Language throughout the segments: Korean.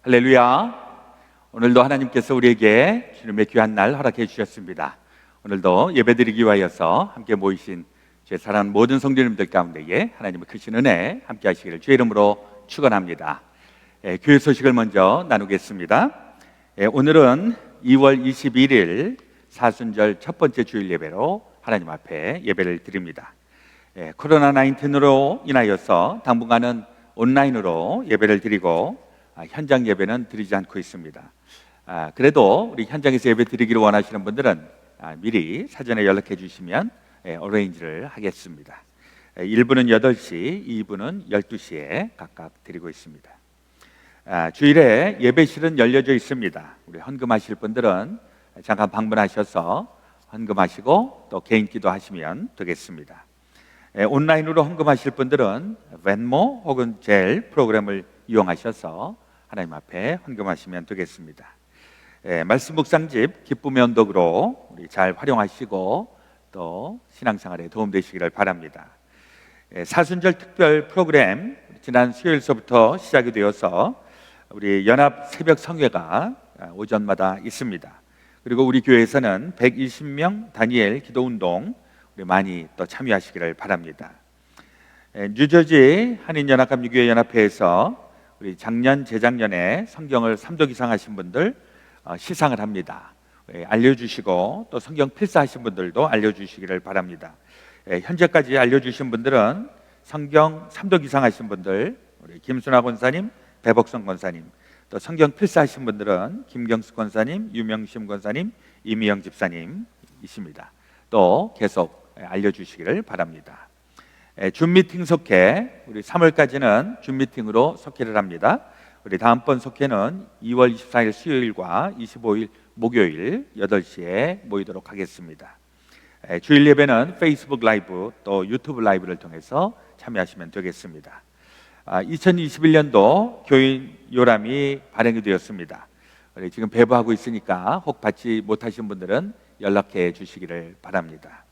할렐루야. 오늘도 하나님께서 우리에게 주님의 귀한 날 허락해 주셨습니다. 오늘도 예배드리기 위하여서 함께 모이신 제 사랑하는 모든 성도님들 가운데에 하나님의 크신 은혜 함께 하시기를 주의 이름으로 축원합니다. 교회 소식을 먼저 나누겠습니다. 오늘은 2월 21일 사순절 첫 번째 주일 예배로 하나님 앞에 예배를 드립니다. 코로나19으로 인하여서 당분간은 온라인으로 예배를 드리고 현장 예배는 드리지 않고 있습니다. 그래도 우리 현장에서 예배 드리기를 원하시는 분들은 미리 사전에 연락해 주시면 어레인지를 하겠습니다. 1부는 8시, 2부는 12시에 각각 드리고 있습니다. 주일에 예배실은 열려져 있습니다. 우리 헌금하실 분들은 잠깐 방문하셔서 헌금하시고 또 개인 기도하시면 되겠습니다. 온라인으로 헌금하실 분들은 벤모 혹은 젤 프로그램을 이용하셔서 하나님 앞에 헌금하시면 되겠습니다. 말씀 묵상집 기쁨의 언덕으로 우리 잘 활용하시고 또 신앙생활에 도움되시기를 바랍니다. 사순절 특별 프로그램 지난 수요일서부터 시작이 되어서 우리 연합 새벽 성회가 오전마다 있습니다. 그리고 우리 교회에서는 120명 다니엘 기도운동 우리 많이 또 참여하시기를 바랍니다. 뉴저지 한인연합감리교회연합회에서 우리 작년, 재작년에 성경을 3독 이상 하신 분들 시상을 합니다. 알려주시고 또 성경 필사하신 분들도 알려주시기를 바랍니다. 현재까지 알려주신 분들은 성경 3독 이상 하신 분들 우리 김순아 권사님, 배복성 권사님, 또 성경 필사하신 분들은 김경수 권사님, 유명심 권사님, 이미영 집사님이십니다. 또 계속 알려주시기를 바랍니다. 줌미팅 속회 우리 3월까지는 줌미팅으로 속회를 합니다. 우리 다음번 속회는 2월 24일 수요일과 25일 목요일 8시에 모이도록 하겠습니다. 주일 예배는 페이스북 라이브 또 유튜브 라이브를 통해서 참여하시면 되겠습니다. 2021년도 교인 요람이 발행이 되었습니다. 우리 지금 배부하고 있으니까 혹 받지 못하신 분들은 연락해 주시기를 바랍니다.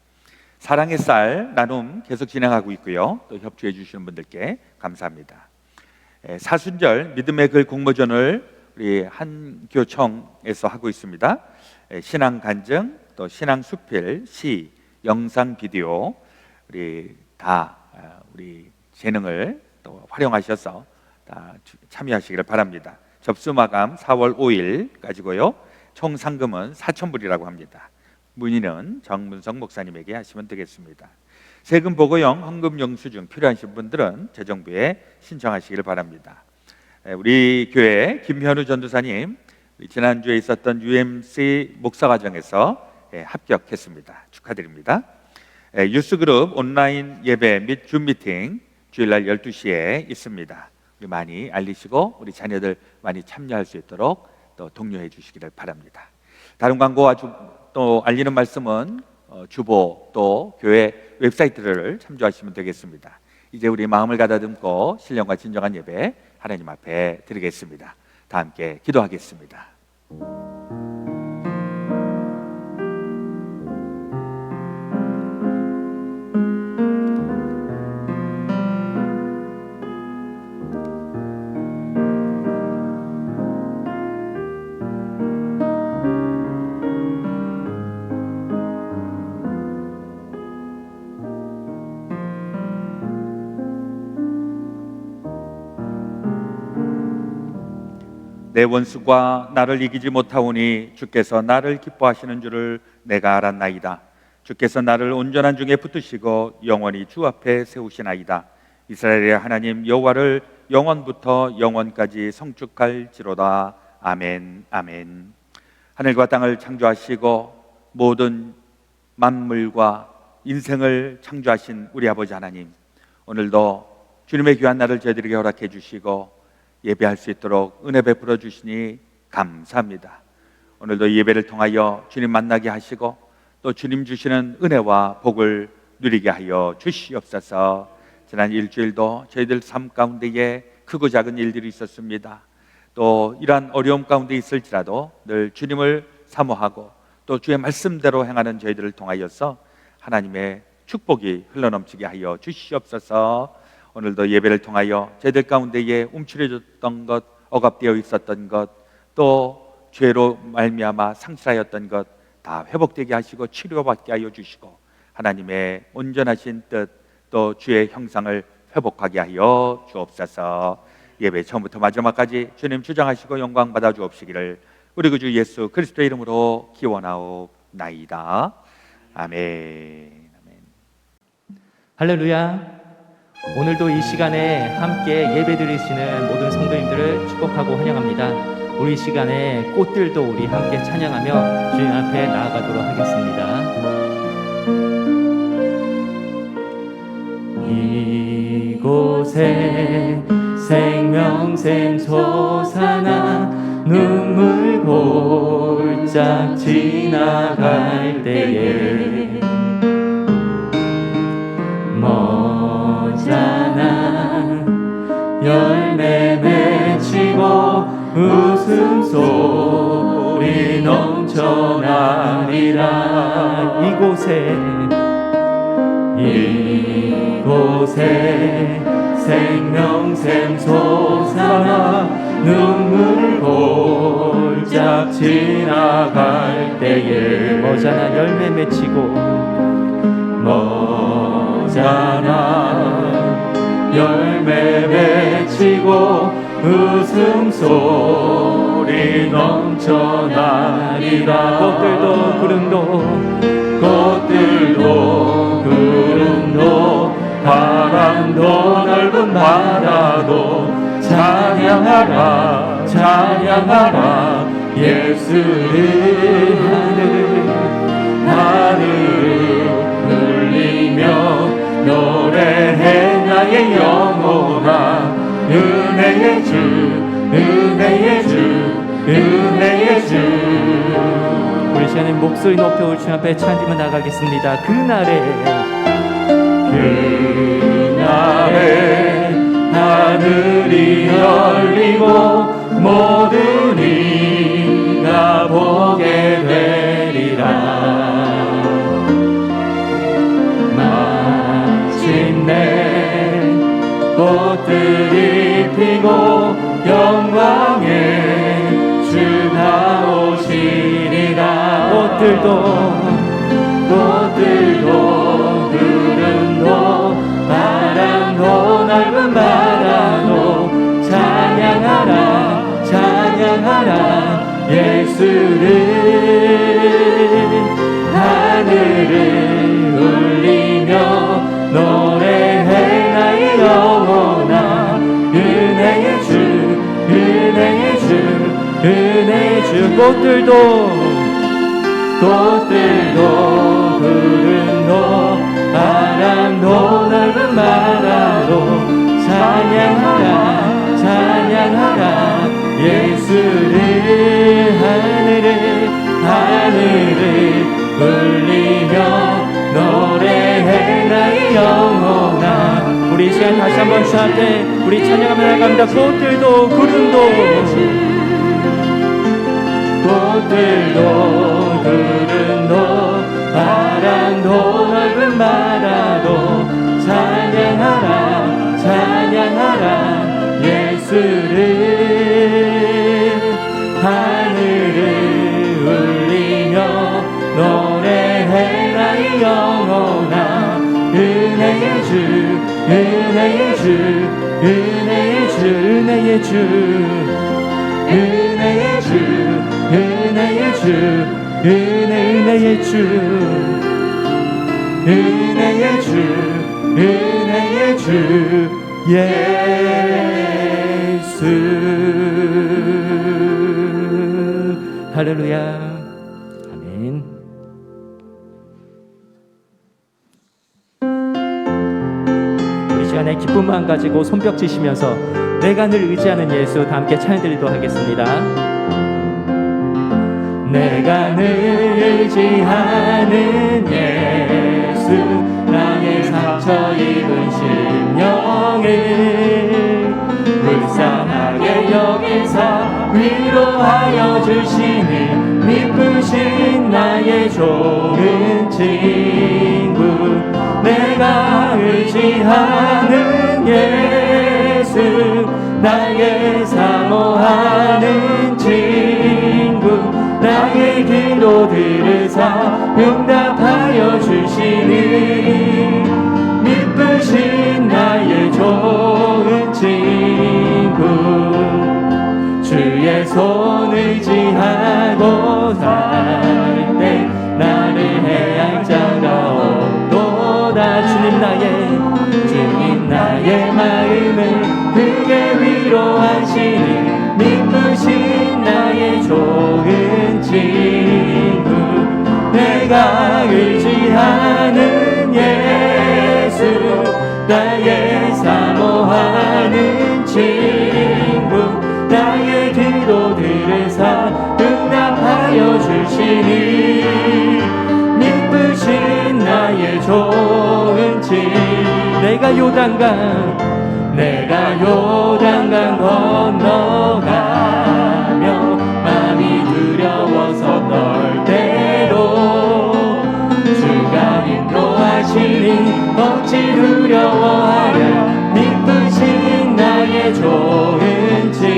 사랑의 쌀 나눔 계속 진행하고 있고요. 또 협조해 주시는 분들께 감사합니다. 사순절 믿음의 글 공모전을 우리 한교총에서 하고 있습니다. 신앙 간증, 또 신앙 수필, 시, 영상, 비디오 우리 다 우리 재능을 또 활용하셔서 다 참여하시기를 바랍니다. 접수 마감 4월 5일까지고요. 총 상금은 4,000불이라고 합니다. 문의는 정문성 목사님에게 하시면 되겠습니다. 세금 보고용 헌금 영수증 필요하신 분들은 재정부에 신청하시기를 바랍니다. 우리 교회 김현우 전도사님 지난주에 있었던 UMC 목사과정에서 합격했습니다. 축하드립니다. 유스그룹 온라인 예배 및 줌미팅 주일날 12시에 있습니다. 우리 많이 알리시고 우리 자녀들 많이 참여할 수 있도록 또 독려해 주시기를 바랍니다. 다른 광고와 또 알리는 말씀은 주보 또 교회 웹사이트를 참조하시면 되겠습니다. 이제 우리 마음을 가다듬고 신령과 진정한 예배 하나님 앞에 드리겠습니다. 다 함께 기도하겠습니다. 내 원수가 나를 이기지 못하오니 주께서 나를 기뻐하시는 줄을 내가 알았나이다. 주께서 나를 온전한 중에 붙드시고 영원히 주 앞에 세우시나이다. 이스라엘의 하나님 여호와를 영원부터 영원까지 성축할지로다. 아멘. 아멘. 하늘과 땅을 창조하시고 모든 만물과 인생을 창조하신 우리 아버지 하나님, 오늘도 주님의 귀한 날을 저희들에게 허락해 주시고 예배할 수 있도록 은혜 베풀어 주시니 감사합니다. 오늘도 예배를 통하여 주님 만나게 하시고 또 주님 주시는 은혜와 복을 누리게 하여 주시옵소서. 지난 일주일도 저희들 삶 가운데에 크고 작은 일들이 있었습니다. 또 이러한 어려움 가운데 있을지라도 늘 주님을 사모하고 또 주의 말씀대로 행하는 저희들을 통하여서 하나님의 축복이 흘러넘치게 하여 주시옵소서. 오늘도 예배를 통하여 저희들 가운데에 움츠려졌던 것, 억압되어 있었던 것, 또 죄로 말미암아 상실하였던 것 다 회복되게 하시고 치료받게 하여 주시고, 하나님의 온전하신 뜻, 또 주의 형상을 회복하게 하여 주옵소서. 예배 처음부터 마지막까지 주님 주장하시고 영광 받아 주옵시기를 우리 구주 예수 그리스도의 이름으로 기원하옵나이다. 아멘. 할렐루야. 오늘도 이 시간에 함께 예배 드리시는 모든 성도님들을 축복하고 환영합니다. 우리 시간에 꽃들도 우리 함께 찬양하며 주님 앞에 나아가도록 하겠습니다. 이곳에 생명샘 솟아나 눈물 골짝 지나갈 때에 머잖아 열매 맺히고 웃음소리 넘쳐나리라. 이곳에 생명샘 솟아나 눈물 골짝 지나갈 때에 머잖아 열매 맺히고 열매 맺히고 웃음소리 넘쳐나리라. 꽃들도 구름도 바람도 넓은 바다도 찬양하라 찬양하라 예수를. 하늘을 울리며 노래해 나의 영혼아 은혜의 주 은혜의 주 은혜의 주. 우리 시간에 목소리 높여 우리 주 앞에 찬양을 나가겠습니다. 그날에 하늘이 열리고 모든 이가 보게 되리라. 마침내 꽃들이 피고 영광의 주가 오시리라. 꽃들도 구름도 바람도 넓은 바다도 찬양하라 찬양하라 예수를. 하늘을 울리며 노래해 나의 영혼아 은혜의 주 은혜의 주 은혜의 주. 꽃들도 구름도 바람도 넓은 바다도 찬양하라 찬양하라 예수를. 하늘을 울리며 노래해 나의 영혼아. 우리 시간 다시 한번 주 앞에 우리 찬양하며 나갑니다. 꽃들도 구름도 구름도 바람도 넓은 바다도 찬양하라 찬양하라 예수를. 하늘을 울리며 노래해 나의 영혼아 은혜의 주 은혜의 주 은혜의 주 은혜의 주 은혜의 주 은혜의 주 은혜의 주 은혜의 주 은혜의 주 예수. 할렐루야. 아멘. 우리 시간에 기쁜 마음 가지고 손뼉 치시면서 내가 늘 의지하는 예수 다 함께 찬양드리도록 하겠습니다. 내가 늘 의지하는 예수 나의 상처 입은 심령을 불쌍하게 여기사 위로하여 주시는 미쁘신 나의 좋은 친구. 내가 의지하는 예수 나의 사모하는 친구 나의 기도 들으사 응답하여 주시니 미쁘신 나의 좋은 친구 주의 손 의지하고 살 때 나를 해할 자가 없도다 주님 나의 마음을 크게 위로하시니 미쁘신 나의 좋은 친구 내가 의지하는 예수 나의 사모하는 친구 나의 기도 들으사 응답하여 주시니 미쁘신 나의 좋은 친구 내가 요단강 건너가며 마음이 두려워서 떨 때도 주가 인도하시니 어찌 두려워하랴 미쁘신 나의 좋은 친구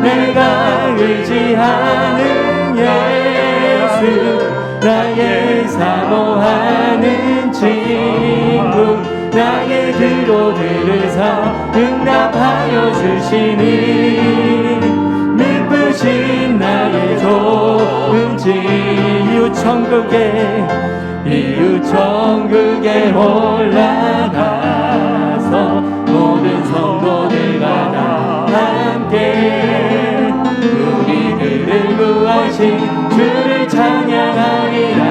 내가 의지하는 예수 나의 사모하는 친구 나의 기도 들으사 응답하여 주시니 미쁘신 나의 좋은 친구 이웃 천국에 올라가서 모든 성도들과 다 함께 우리들을 구하신 주를 찬양하리라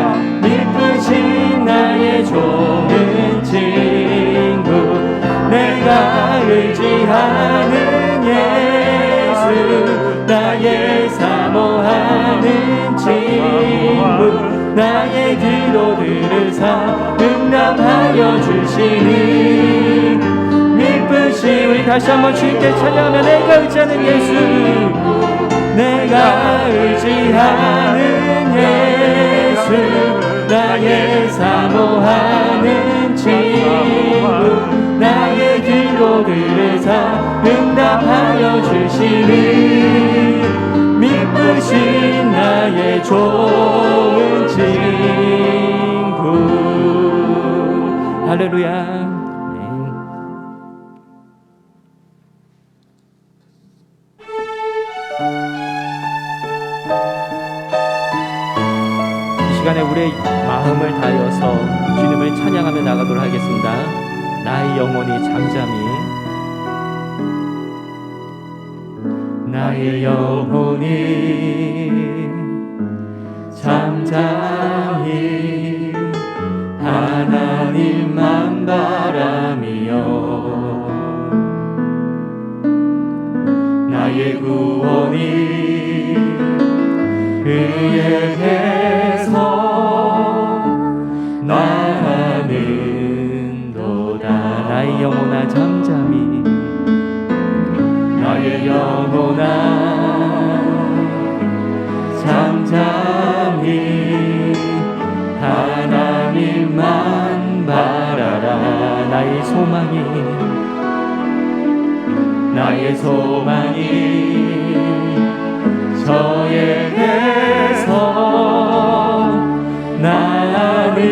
미쁘신 나의 좋은 친구 내가 의지하는 예수 나의 사모하는 친구 나의 기도 들으사 응답하여 주시니 미쁘신 우리 다시 한번 주님께 찬양하며 내가 의지하는 예수 내가 의지하는 예수 나의 사모하는 친구 나의 기도 들으사 응답하여 주시니 미쁘신 나의 좋은 친구 할렐루야 이 시간에 우리의 마음을 다하여서 주님을 찬양하며 나가도록 하겠습니다. 나의 영혼이 잠잠히 하나님만 바라며 나의 구원이 그에 대해서 나는도다 나의 영혼아 잠잠히 나의 영혼아 잠잠히 하나님만 바라라 나의 소망이 저에게서 나는도다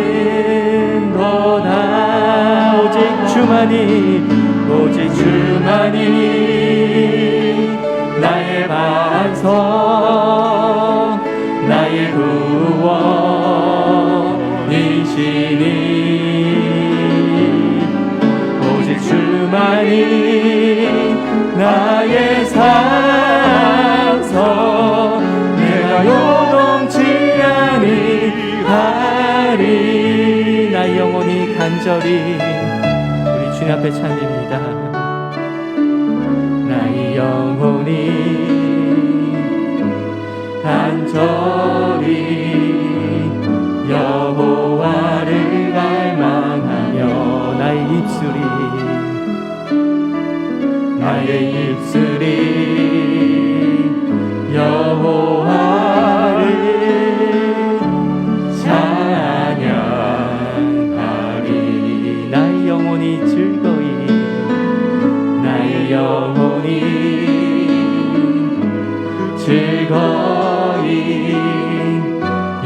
오직 주만이 나의 반석 나의 구원이시니 오직 주만이 나의 산성 내가 요동치 아니하리 나의 영혼이 간절히 우리 주님 앞에 찬양합니다. 나의 영혼이 간절히 여호와를 갈망하며 나의 입술이 여호와를 찬양하리 나의 영혼이 즐거이 즐거이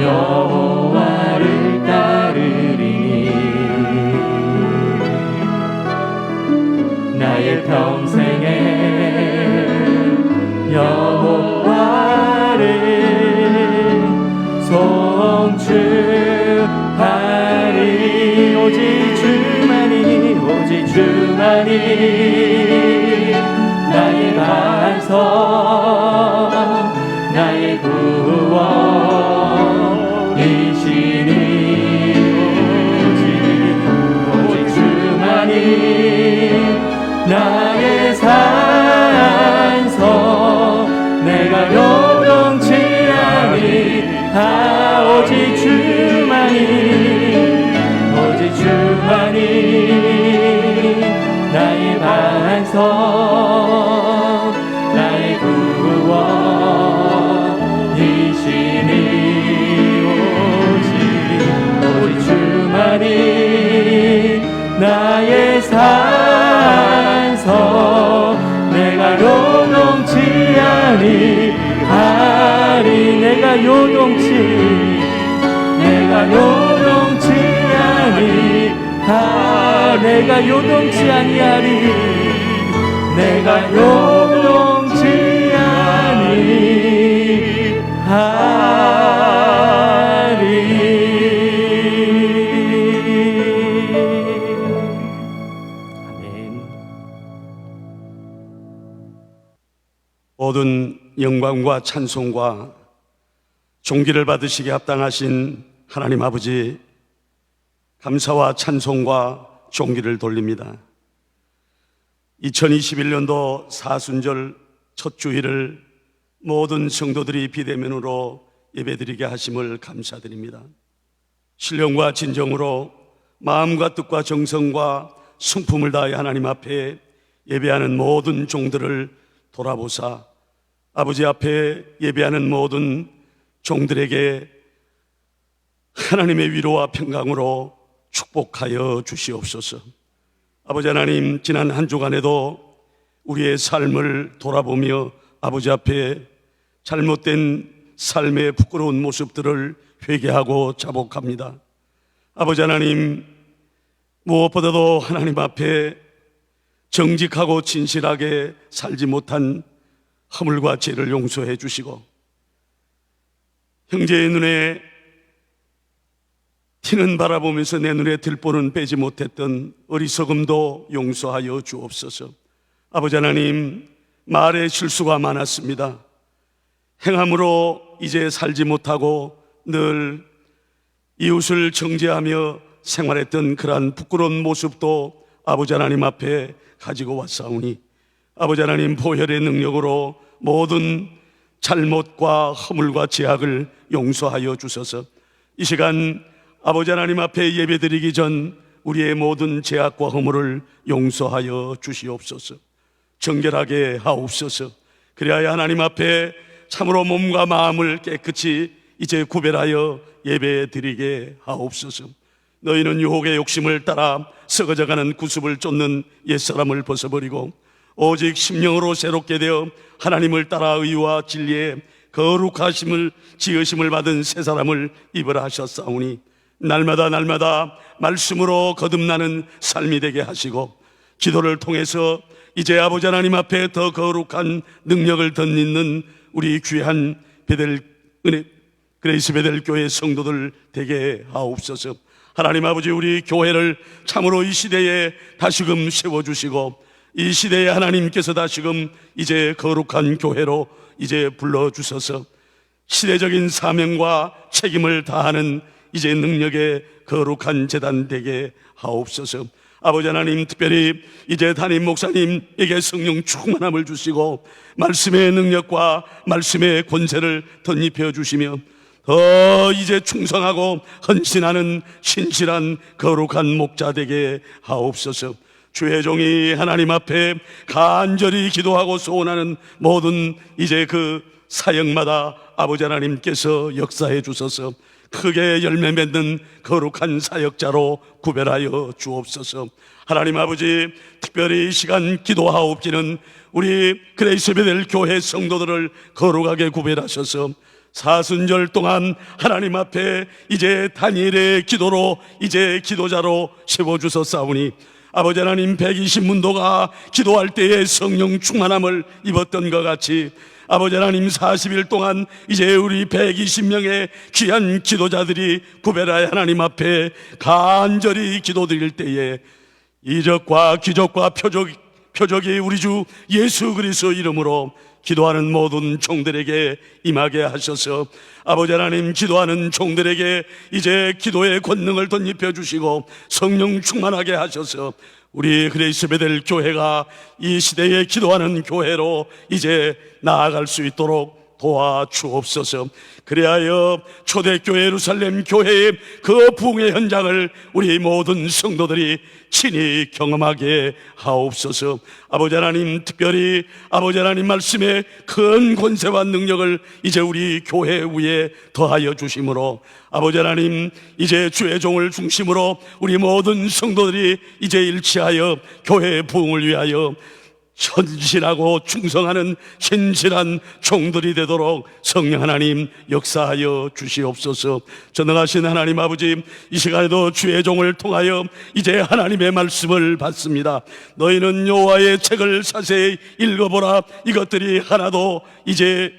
여호와를 따르리니 나의 평생에 여호와를 송축하리. 오직 주만이 나의 반석 나의 구원이시니 오직 주만이 나의 산성 내가 요동치 아니. 오직 주만이 나의 반석 나의 구원이시니 오직 주만이 나의 산석 내가 요동치 아니하리. 내가 요동치 아니하리. 내가 요동치 아니하리. 내가 요동치 아니하리. 아멘. 모든 영광과 찬송과 존귀를 받으시기에 합당하신 하나님 아버지, 감사와 찬송과 존귀를 돌립니다. 2021년도 사순절 첫 주일을 모든 성도들이 비대면으로 예배드리게 하심을 감사드립니다. 신령과 진정으로 마음과 뜻과 정성과 성품을 다해 하나님 앞에 예배하는 모든 종들을 돌아보사 아버지 앞에 예배하는 모든 종들에게 하나님의 위로와 평강으로 축복하여 주시옵소서. 아버지 하나님, 지난 한 주간에도 우리의 삶을 돌아보며 아버지 앞에 잘못된 삶의 부끄러운 모습들을 회개하고 자복합니다. 아버지 하나님, 무엇보다도 하나님 앞에 정직하고 진실하게 살지 못한 허물과 죄를 용서해 주시고 형제의 눈에 티는 바라보면서 내 눈에 들보는 빼지 못했던 어리석음도 용서하여 주옵소서. 아버지 하나님, 말에 실수가 많았습니다. 행함으로 이제 살지 못하고 늘 이웃을 정죄하며 생활했던 그러한 부끄러운 모습도 아버지 하나님 앞에 가지고 왔사오니 아버지 하나님, 보혈의 능력으로 모든 잘못과 허물과 죄악을 용서하여 주셔서 이 시간 아버지 하나님 앞에 예배드리기 전 우리의 모든 죄악과 허물을 용서하여 주시옵소서. 정결하게 하옵소서. 그리하여 하나님 앞에 참으로 몸과 마음을 깨끗이 이제 구별하여 예배드리게 하옵소서. 너희는 유혹의 욕심을 따라 썩어져가는 구습을 쫓는 옛사람을 벗어버리고 오직 심령으로 새롭게 되어 하나님을 따라 의와 진리의 거룩하심을 지으심을 받은 새 사람을 입으라 하셨사오니 날마다 말씀으로 거듭나는 삶이 되게 하시고 기도를 통해서 이제 아버지 하나님 앞에 더 거룩한 능력을 덧입는 우리 귀한 그레이스 베델 교회 성도들 되게 하옵소서. 하나님 아버지, 우리 교회를 참으로 이 시대에 다시금 세워주시고 이 시대에 하나님께서 다시금 이제 거룩한 교회로 이제 불러주셔서 시대적인 사명과 책임을 다하는 이제 능력의 거룩한 제단 되게 하옵소서. 아버지 하나님, 특별히 이제 담임 목사님에게 성령 충만함을 주시고 말씀의 능력과 말씀의 권세를 덧입혀 주시며 더 이제 충성하고 헌신하는 신실한 거룩한 목자 되게 하옵소서. 주의 종이 하나님 앞에 간절히 기도하고 소원하는 모든 이제 그 사역마다 아버지 하나님께서 역사해 주셔서 크게 열매 맺는 거룩한 사역자로 구별하여 주옵소서. 하나님 아버지, 특별히 이 시간 기도하옵기는 우리 그레이스 베델 교회 성도들을 거룩하게 구별하셔서 사순절 동안 하나님 앞에 이제 단일의 기도로 이제 기도자로 세워주셨사오니 아버지 하나님, 120문도가 기도할 때에 성령 충만함을 입었던 것 같이 아버지 하나님, 40일 동안 이제 우리 120명의 귀한 기도자들이 구별하여 하나님 앞에 간절히 기도드릴 때에 이적과 기적과 표적이 우리 주 예수 그리스도 이름으로 기도하는 모든 종들에게 임하게 하셔서 아버지 하나님, 기도하는 종들에게 이제 기도의 권능을 덧입혀 주시고 성령 충만하게 하셔서 우리 그레이스 베델 교회가 이 시대에 기도하는 교회로 이제 나아갈 수 있도록 도와주옵소서. 그리하여 초대교회 예루살렘 교회의 그 부흥의 현장을 우리 모든 성도들이 친히 경험하게 하옵소서. 아버지 하나님, 특별히 아버지 하나님 말씀의 큰 권세와 능력을 이제 우리 교회 위에 더하여 주심으로 아버지 하나님, 이제 주의 종을 중심으로 우리 모든 성도들이 이제 일치하여 교회의 부흥을 위하여 헌신하고 충성하는 신실한 종들이 되도록 성령 하나님 역사하여 주시옵소서. 전능하신 하나님 아버지, 이 시간에도 주의 종을 통하여 이제 하나님의 말씀을 받습니다. 너희는 여호와의 책을 자세히 읽어보라. 이것들이 하나도 이제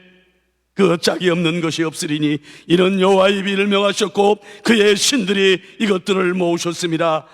그 짝이 없는 것이 없으리니 이는 여호와의 입을 명하셨고 그의 신들이 이것들을 모으셨습니다.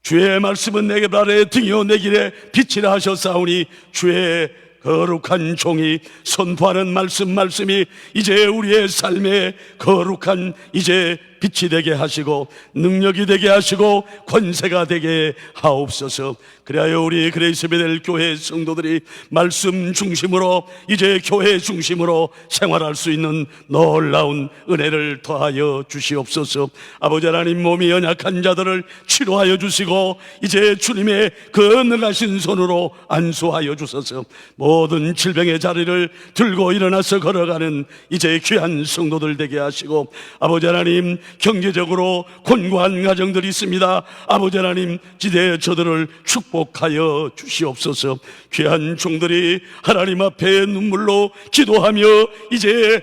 주의 말씀은 내게 발에 등이요 내 길에 빛이라 하셨사오니 주의 거룩한 종이 선포하는 말씀이 이제 우리의 삶에 거룩한 이제 빛이 되게 하시고 능력이 되게 하시고 권세가 되게 하옵소서. 그리하여 우리 그레이스 베델 교회 성도들이 말씀 중심으로 이제 교회 중심으로 생활할 수 있는 놀라운 은혜를 더하여 주시옵소서. 아버지 하나님, 몸이 연약한 자들을 치료하여 주시고 이제 주님의 그 능하신 손으로 안수하여 주소서. 모든 질병의 자리를 들고 일어나서 걸어가는 이제 귀한 성도들 되게 하시고 아버지 하나님, 경제적으로 곤고한 가정들이 있습니다. 아버지 하나님, 지대 저들을 축복하여 주시옵소서. 귀한 종들이 하나님 앞에 눈물로 기도하며 이제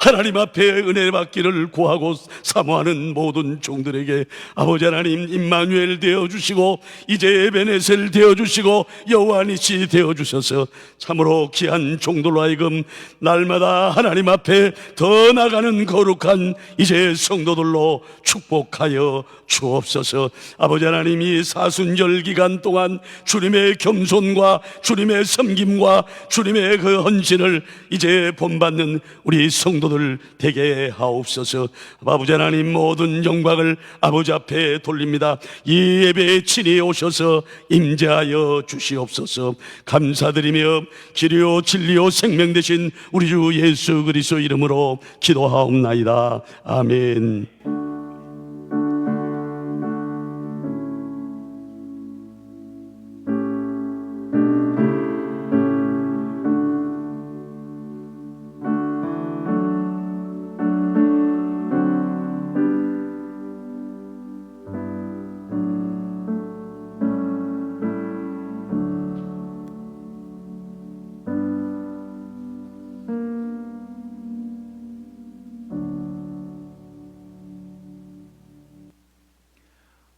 하나님 앞에 은혜 받기를 구하고 사모하는 모든 종들에게 아버지 하나님, 임마누엘 되어주시고 이제 에베네셀 되어주시고 여호와 니시 되어주셔서 참으로 귀한 종들로 하여금 날마다 하나님 앞에 더 나가는 거룩한 이제 성도들로 축복하여 주옵소서. 아버지 하나님, 이 사순절 기간 동안 주님의 겸손과 주님의 섬김과 주님의 그 헌신을 이제 본받는 우리 성도들 되게 하옵소서. 아버지 하나님, 모든 영광을 아버지 앞에 돌립니다. 이 예배에 친히 오셔서 임재하여 주시옵소서. 감사드리며 길이요 진리요 생명 되신 우리 주 예수 그리스도 이름으로 기도하옵나이다. 아멘.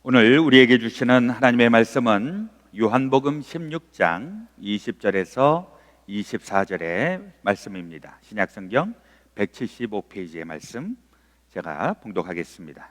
오늘 우리에게 주시는 하나님의 말씀은 요한복음 16장 20절에서 24절의 말씀입니다. 신약성경 175페이지의 말씀 제가 봉독하겠습니다.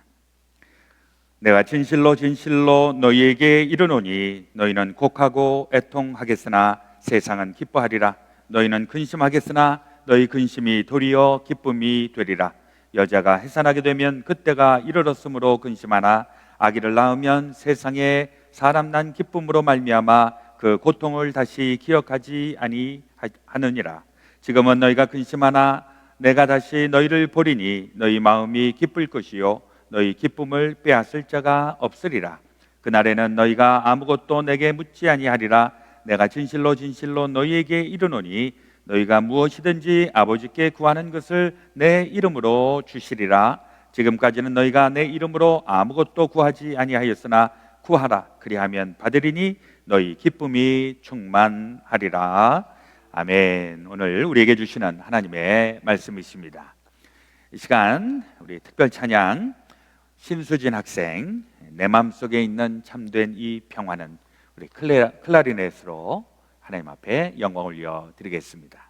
내가 진실로 진실로 너희에게 이르노니 너희는 곡하고 애통하겠으나 세상은 기뻐하리라. 너희는 근심하겠으나 너희 근심이 도리어 기쁨이 되리라. 여자가 해산하게 되면 그때가 이르렀으므로 근심하나 아기를 낳으면 세상에 사람 난 기쁨으로 말미암아 그 고통을 다시 기억하지 아니하느니라. 지금은 너희가 근심하나 내가 다시 너희를 보리니 너희 마음이 기쁠 것이요 너희 기쁨을 빼앗을 자가 없으리라. 그날에는 너희가 아무것도 내게 묻지 아니하리라. 내가 진실로 진실로 너희에게 이르노니 너희가 무엇이든지 아버지께 구하는 것을 내 이름으로 주시리라. 지금까지는 너희가 내 이름으로 아무것도 구하지 아니하였으나 구하라. 그리하면 받으리니 너희 기쁨이 충만하리라. 아멘. 오늘 우리에게 주시는 하나님의 말씀이십니다. 이 시간 우리 특별 찬양 신수진 학생 내 마음속에 있는 참된 이 평화는 우리 클라리넷으로 하나님 앞에 영광을 올려 드리겠습니다.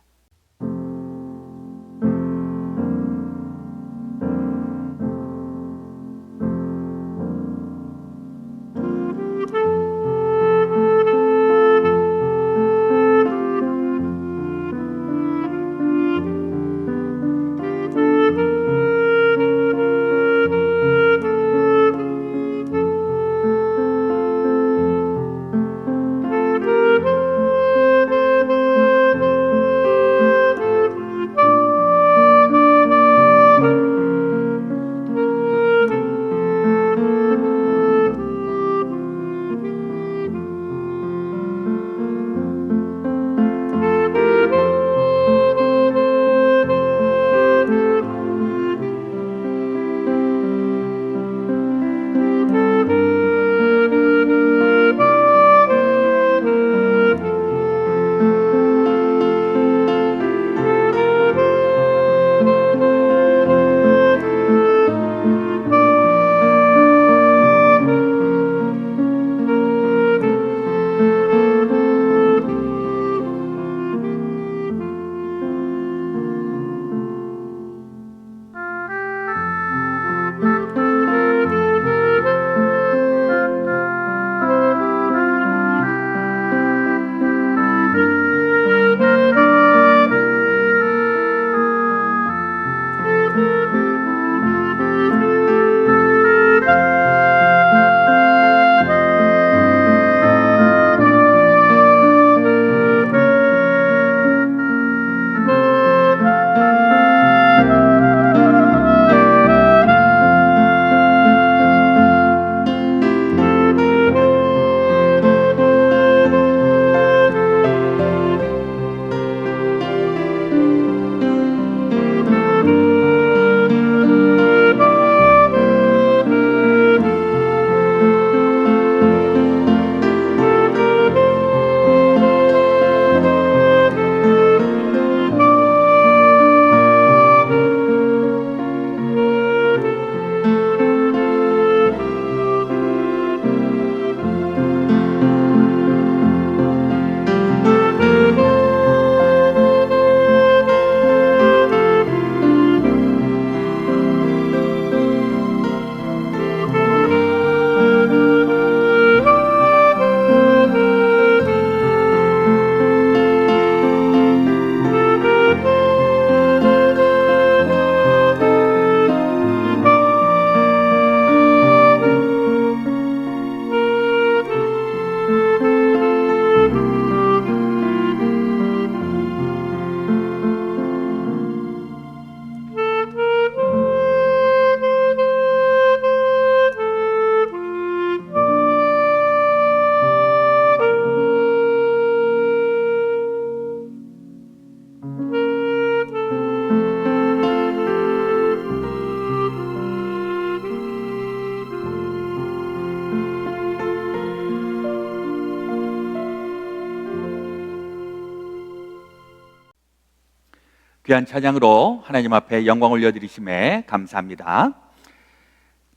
귀한 찬양으로 하나님 앞에 영광 올려드리심에 감사합니다.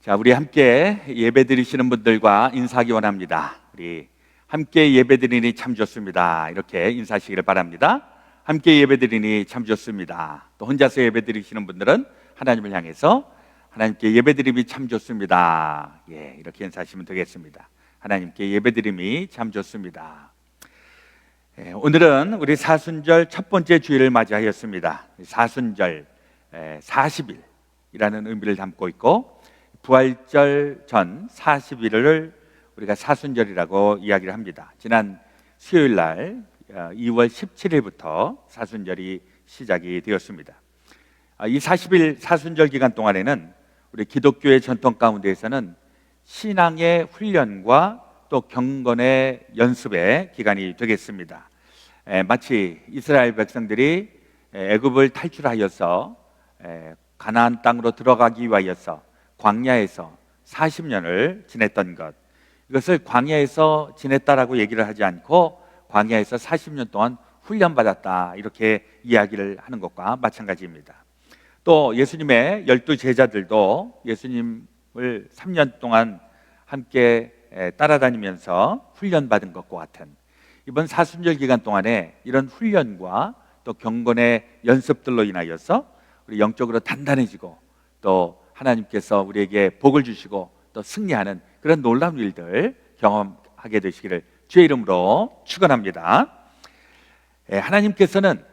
자, 우리 함께 예배 드리시는 분들과 인사하기 원합니다. 우리 함께 예배 드리니 참 좋습니다. 이렇게 인사하시기를 바랍니다. 함께 예배 드리니 참 좋습니다. 또 혼자서 예배 드리시는 분들은 하나님을 향해서 하나님께 예배 드림이 참 좋습니다. 예, 이렇게 인사하시면 되겠습니다. 하나님께 예배 드림이 참 좋습니다. 오늘은 우리 사순절 첫 번째 주일을 맞이하였습니다. 사순절 40일이라는 의미를 담고 있고 부활절 전 40일을 우리가 사순절이라고 이야기를 합니다. 지난 수요일 날 2월 17일부터 사순절이 시작이 되었습니다. 이 40일 사순절 기간 동안에는 우리 기독교의 전통 가운데에서는 신앙의 훈련과 또 경건의 연습의 기간이 되겠습니다. 마치 이스라엘 백성들이 애굽을 탈출하여서 가나안 땅으로 들어가기 위하여서 광야에서 40년을 지냈던 것, 이것을 광야에서 지냈다라고 얘기를 하지 않고 광야에서 40년 동안 훈련받았다, 이렇게 이야기를 하는 것과 마찬가지입니다. 또 예수님의 12 제자들도 예수님을 3년 동안 함께 따라다니면서 훈련받은 것과 같은, 이번 사순절 기간 동안에 이런 훈련과 또 경건의 연습들로 인하여서 우리 영적으로 단단해지고 또 하나님께서 우리에게 복을 주시고 또 승리하는 그런 놀라운 일들 경험하게 되시기를 주의 이름으로 축원합니다. 하나님께서는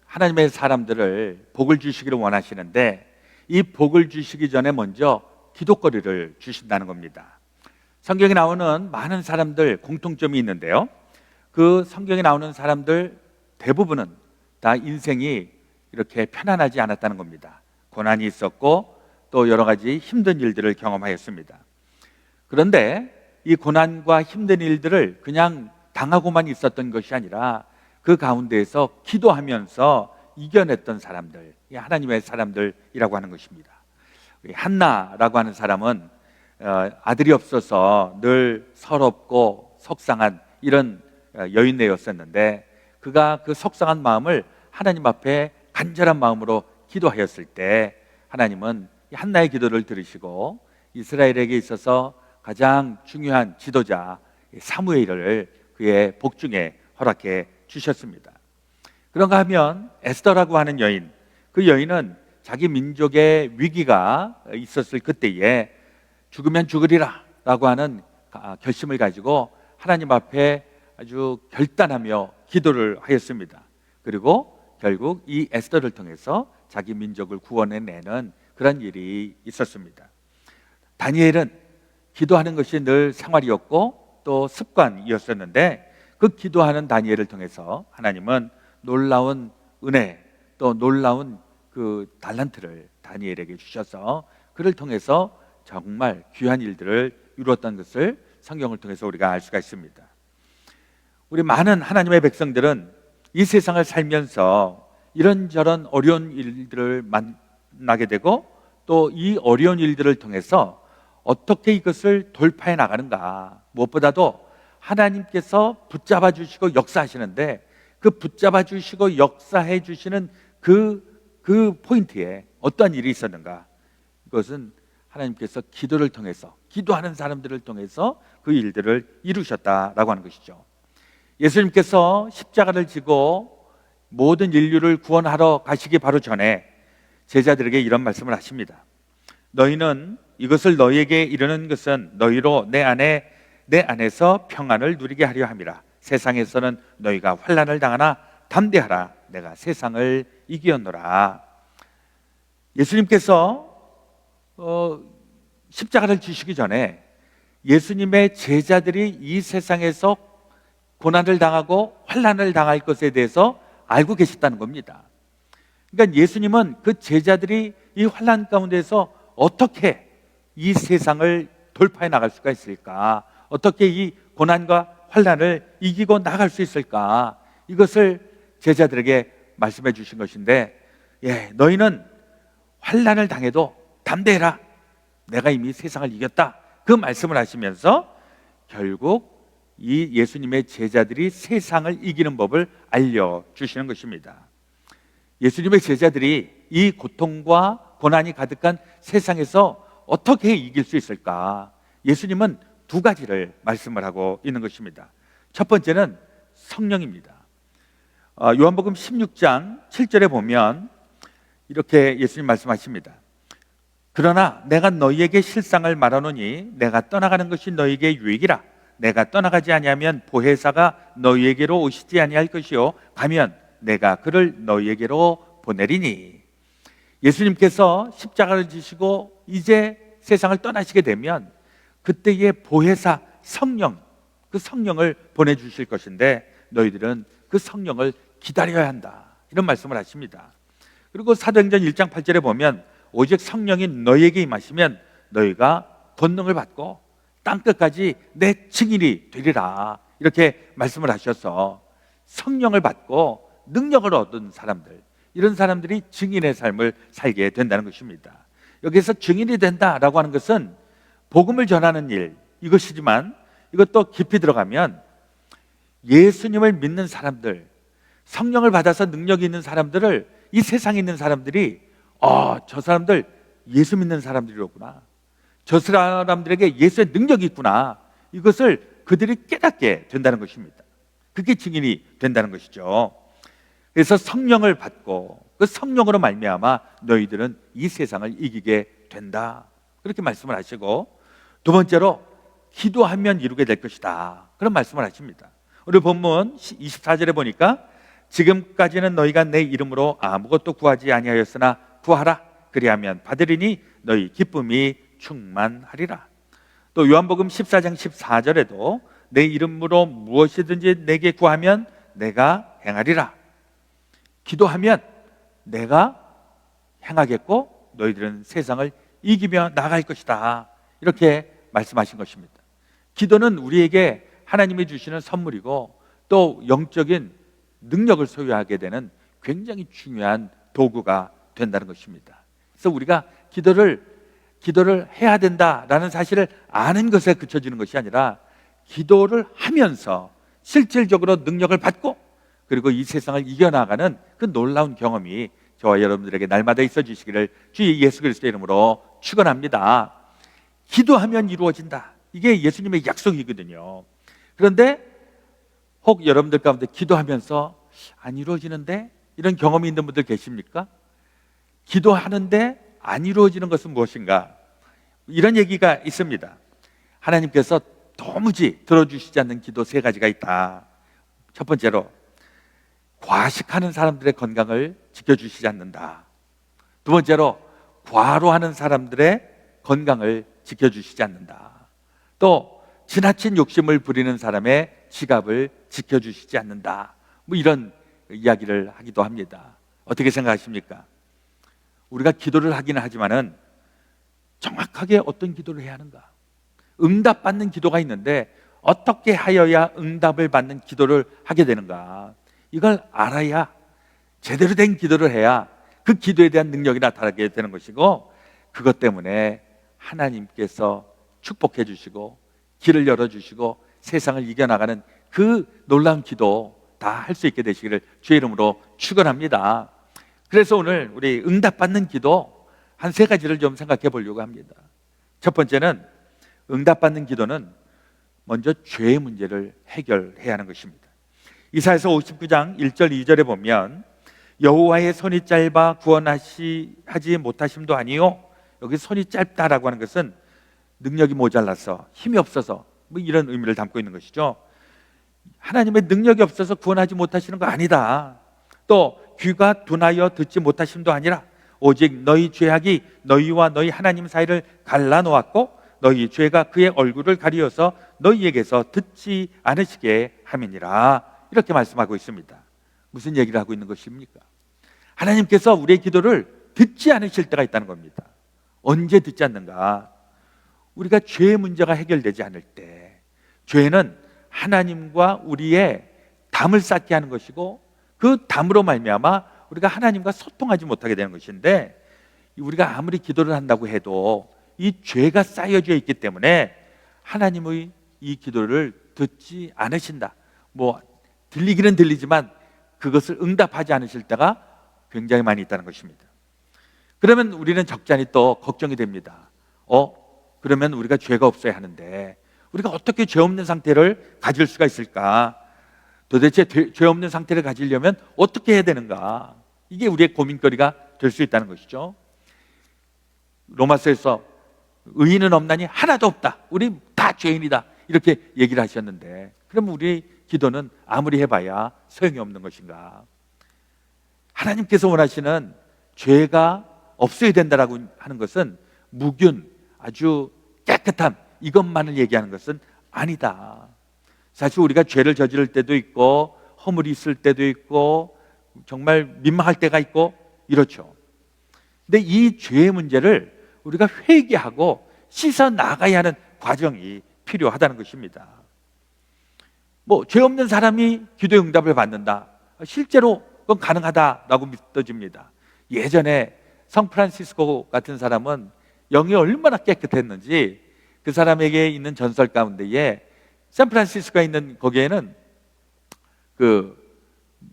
하나님의 사람들을 복을 주시기를 원하시는데, 이 복을 주시기 전에 먼저 기도거리를 주신다는 겁니다. 성경에 나오는 많은 사람들 공통점이 있는데요, 그 성경에 나오는 사람들 대부분은 다 인생이 이렇게 편안하지 않았다는 겁니다. 고난이 있었고 또 여러 가지 힘든 일들을 경험하였습니다. 그런데 이 고난과 힘든 일들을 그냥 당하고만 있었던 것이 아니라 그 가운데에서 기도하면서 이겨냈던 사람들, 하나님의 사람들이라고 하는 것입니다. 한나라고 하는 사람은 아들이 없어서 늘 서럽고 속상한 이런 여인네였었는데, 그가 그 속상한 마음을 하나님 앞에 간절한 마음으로 기도하였을 때 하나님은 한나의 기도를 들으시고 이스라엘에게 있어서 가장 중요한 지도자 사무엘을 그의 복중에 허락해 주셨습니다. 그런가 하면 에스더라고 하는 여인, 그 여인은 자기 민족의 위기가 있었을 그때에 죽으면 죽으리라 라고 하는 결심을 가지고 하나님 앞에 아주 결단하며 기도를 하였습니다. 그리고 결국 이 에스더를 통해서 자기 민족을 구원해내는 그런 일이 있었습니다. 다니엘은 기도하는 것이 늘 생활이었고 또 습관이었었는데, 그 기도하는 다니엘을 통해서 하나님은 놀라운 은혜 또 놀라운 그 달란트를 다니엘에게 주셔서 그를 통해서 정말 귀한 일들을 이루었던 것을 성경을 통해서 우리가 알 수가 있습니다. 우리 많은 하나님의 백성들은 이 세상을 살면서 이런저런 어려운 일들을 만나게 되고 또 이 어려운 일들을 통해서 어떻게 이것을 돌파해 나가는가, 무엇보다도 하나님께서 붙잡아 주시고 역사하시는데 그 붙잡아 주시고 역사해 주시는 그 포인트에 어떠한 일이 있었는가, 이것은 하나님께서 기도를 통해서, 기도하는 사람들을 통해서 그 일들을 이루셨다라고 하는 것이죠. 예수님께서 십자가를 지고 모든 인류를 구원하러 가시기 바로 전에 제자들에게 이런 말씀을 하십니다. 너희는 이것을 너희에게 이르는 것은 너희로 내 안에서 평안을 누리게 하려 함이라. 세상에서는 너희가 환난을 당하나 담대하라. 내가 세상을 이기었노라. 예수님께서 십자가를 지시기 전에 예수님의 제자들이 이 세상에서 고난을 당하고 환난을 당할 것에 대해서 알고 계셨다는 겁니다. 그러니까 예수님은 그 제자들이 이 환난 가운데서 어떻게 이 세상을 돌파해 나갈 수가 있을까, 어떻게 이 고난과 환난을 이기고 나갈 수 있을까, 이것을 제자들에게 말씀해 주신 것인데, 너희는 환난을 당해도 담대해라. 내가 이미 세상을 이겼다. 그 말씀을 하시면서 결국 이 예수님의 제자들이 세상을 이기는 법을 알려주시는 것입니다. 예수님의 제자들이 이 고통과 고난이 가득한 세상에서 어떻게 이길 수 있을까? 예수님은 두 가지를 말씀을 하고 있는 것입니다. 첫 번째는 성령입니다. 요한복음 16장 7절에 보면 이렇게 예수님 말씀하십니다. 그러나 내가 너희에게 실상을 말하노니 내가 떠나가는 것이 너희에게 유익이라. 내가 떠나가지 아니하면 보혜사가 너희에게로 오시지 아니할 것이요 가면 내가 그를 너희에게로 보내리니. 예수님께서 십자가를 지시고 이제 세상을 떠나시게 되면 그때의 보혜사 성령, 그 성령을 보내주실 것인데 너희들은 그 성령을 기다려야 한다, 이런 말씀을 하십니다. 그리고 사도행전 1장 8절에 보면 오직 성령이 너희에게 임하시면 너희가 권능을 받고 땅끝까지 내 증인이 되리라, 이렇게 말씀을 하셔서 성령을 받고 능력을 얻은 사람들, 이런 사람들이 증인의 삶을 살게 된다는 것입니다. 여기서 증인이 된다라고 하는 것은 복음을 전하는 일, 이것이지만 이것도 깊이 들어가면 예수님을 믿는 사람들, 성령을 받아서 능력이 있는 사람들을, 이 세상에 있는 사람들이 저 사람들 예수 믿는 사람들이로구나, 저 사람들에게 예수의 능력이 있구나, 이것을 그들이 깨닫게 된다는 것입니다. 그게 증인이 된다는 것이죠. 그래서 성령을 받고 그 성령으로 말미암아 너희들은 이 세상을 이기게 된다, 그렇게 말씀을 하시고, 두 번째로 기도하면 이루게 될 것이다, 그런 말씀을 하십니다. 오늘 본문 24절에 보니까 지금까지는 너희가 내 이름으로 아무것도 구하지 아니하였으나 구하라, 그리하면 받으리니 너희 기쁨이 충만하리라. 또 요한복음 14장 14절에도 내 이름으로 무엇이든지 내게 구하면 내가 행하리라. 기도하면 내가 행하겠고 너희들은 세상을 이기며 나아갈 것이다, 이렇게 말씀하신 것입니다. 기도는 우리에게 하나님이 주시는 선물이고 또 영적인 능력을 소유하게 되는 굉장히 중요한 도구가 된다는 것입니다. 그래서 우리가 기도를 해야 된다라는 사실을 아는 것에 그쳐지는 것이 아니라 기도를 하면서 실질적으로 능력을 받고 그리고 이 세상을 이겨나가는 그 놀라운 경험이 저와 여러분들에게 날마다 있어 주시기를 주 예수 그리스도의 이름으로 축원합니다. 기도하면 이루어진다, 이게 예수님의 약속이거든요. 그런데 혹 여러분들 가운데 기도하면서 안 이루어지는데, 이런 경험이 있는 분들 계십니까? 기도하는데 안 이루어지는 것은 무엇인가? 이런 얘기가 있습니다. 하나님께서 도무지 들어주시지 않는 기도 세 가지가 있다. 첫 번째로 과식하는 사람들의 건강을 지켜주시지 않는다. 두 번째로 과로하는 사람들의 건강을 지켜주시지 않는다. 또 지나친 욕심을 부리는 사람의 지갑을 지켜주시지 않는다. 뭐 이런 이야기를 하기도 합니다. 어떻게 생각하십니까? 우리가 기도를 하기는 하지만은 정확하게 어떤 기도를 해야 하는가? 응답받는 기도가 있는데 어떻게 하여야 응답을 받는 기도를 하게 되는가? 이걸 알아야, 제대로 된 기도를 해야 그 기도에 대한 능력이 나타나게 되는 것이고, 그것 때문에 하나님께서 축복해 주시고 길을 열어주시고 세상을 이겨나가는 그 놀라운 기도 다 할 수 있게 되시기를 주의 이름으로 축원합니다. 그래서 오늘 우리 응답받는 기도 한 세 가지를 좀 생각해 보려고 합니다. 첫 번째는, 응답받는 기도는 먼저 죄의 문제를 해결해야 하는 것입니다. 이사야서 59장 1절 2절에 보면 여호와의 손이 짧아 구원하지 못하심도 아니요, 여기 손이 짧다라고 하는 것은 능력이 모자라서 힘이 없어서 뭐 이런 의미를 담고 있는 것이죠. 하나님의 능력이 없어서 구원하지 못하시는 거 아니다. 또 귀가 둔하여 듣지 못하심도 아니라 오직 너희 죄악이 너희와 너희 하나님 사이를 갈라놓았고 너희 죄가 그의 얼굴을 가리어서 너희에게서 듣지 않으시게 함이니라, 이렇게 말씀하고 있습니다. 무슨 얘기를 하고 있는 것입니까? 하나님께서 우리의 기도를 듣지 않으실 때가 있다는 겁니다. 언제 듣지 않는가? 우리가 죄의 문제가 해결되지 않을 때. 죄는 하나님과 우리의 담을 쌓게 하는 것이고 그 담으로 말미암아 우리가 하나님과 소통하지 못하게 되는 것인데, 우리가 아무리 기도를 한다고 해도 이 죄가 쌓여져 있기 때문에 하나님의 이 기도를 듣지 않으신다, 뭐 들리기는 들리지만 그것을 응답하지 않으실 때가 굉장히 많이 있다는 것입니다. 그러면 우리는 적잖이 또 걱정이 됩니다. 그러면 우리가 죄가 없어야 하는데 우리가 어떻게 죄 없는 상태를 가질 수가 있을까? 도대체 죄 없는 상태를 가지려면 어떻게 해야 되는가? 이게 우리의 고민거리가 될 수 있다는 것이죠. 로마서에서 의인은 없나니 하나도 없다, 우리 다 죄인이다, 이렇게 얘기를 하셨는데, 그럼 우리 기도는 아무리 해봐야 소용이 없는 것인가? 하나님께서 원하시는 죄가 없어야 된다라고 하는 것은 무균, 아주 깨끗함, 이것만을 얘기하는 것은 아니다. 사실 우리가 죄를 저지를 때도 있고 허물이 있을 때도 있고 정말 민망할 때가 있고 이렇죠. 근데 이 죄의 문제를 우리가 회개하고 씻어 나가야 하는 과정이 필요하다는 것입니다. 뭐 죄 없는 사람이 기도의 응답을 받는다. 실제로 그건 가능하다라고 믿어집니다. 예전에 성 프란시스코 같은 사람은 영이 얼마나 깨끗했는지 그 사람에게 있는 전설 가운데에 샌프란시스코에 있는 거기에는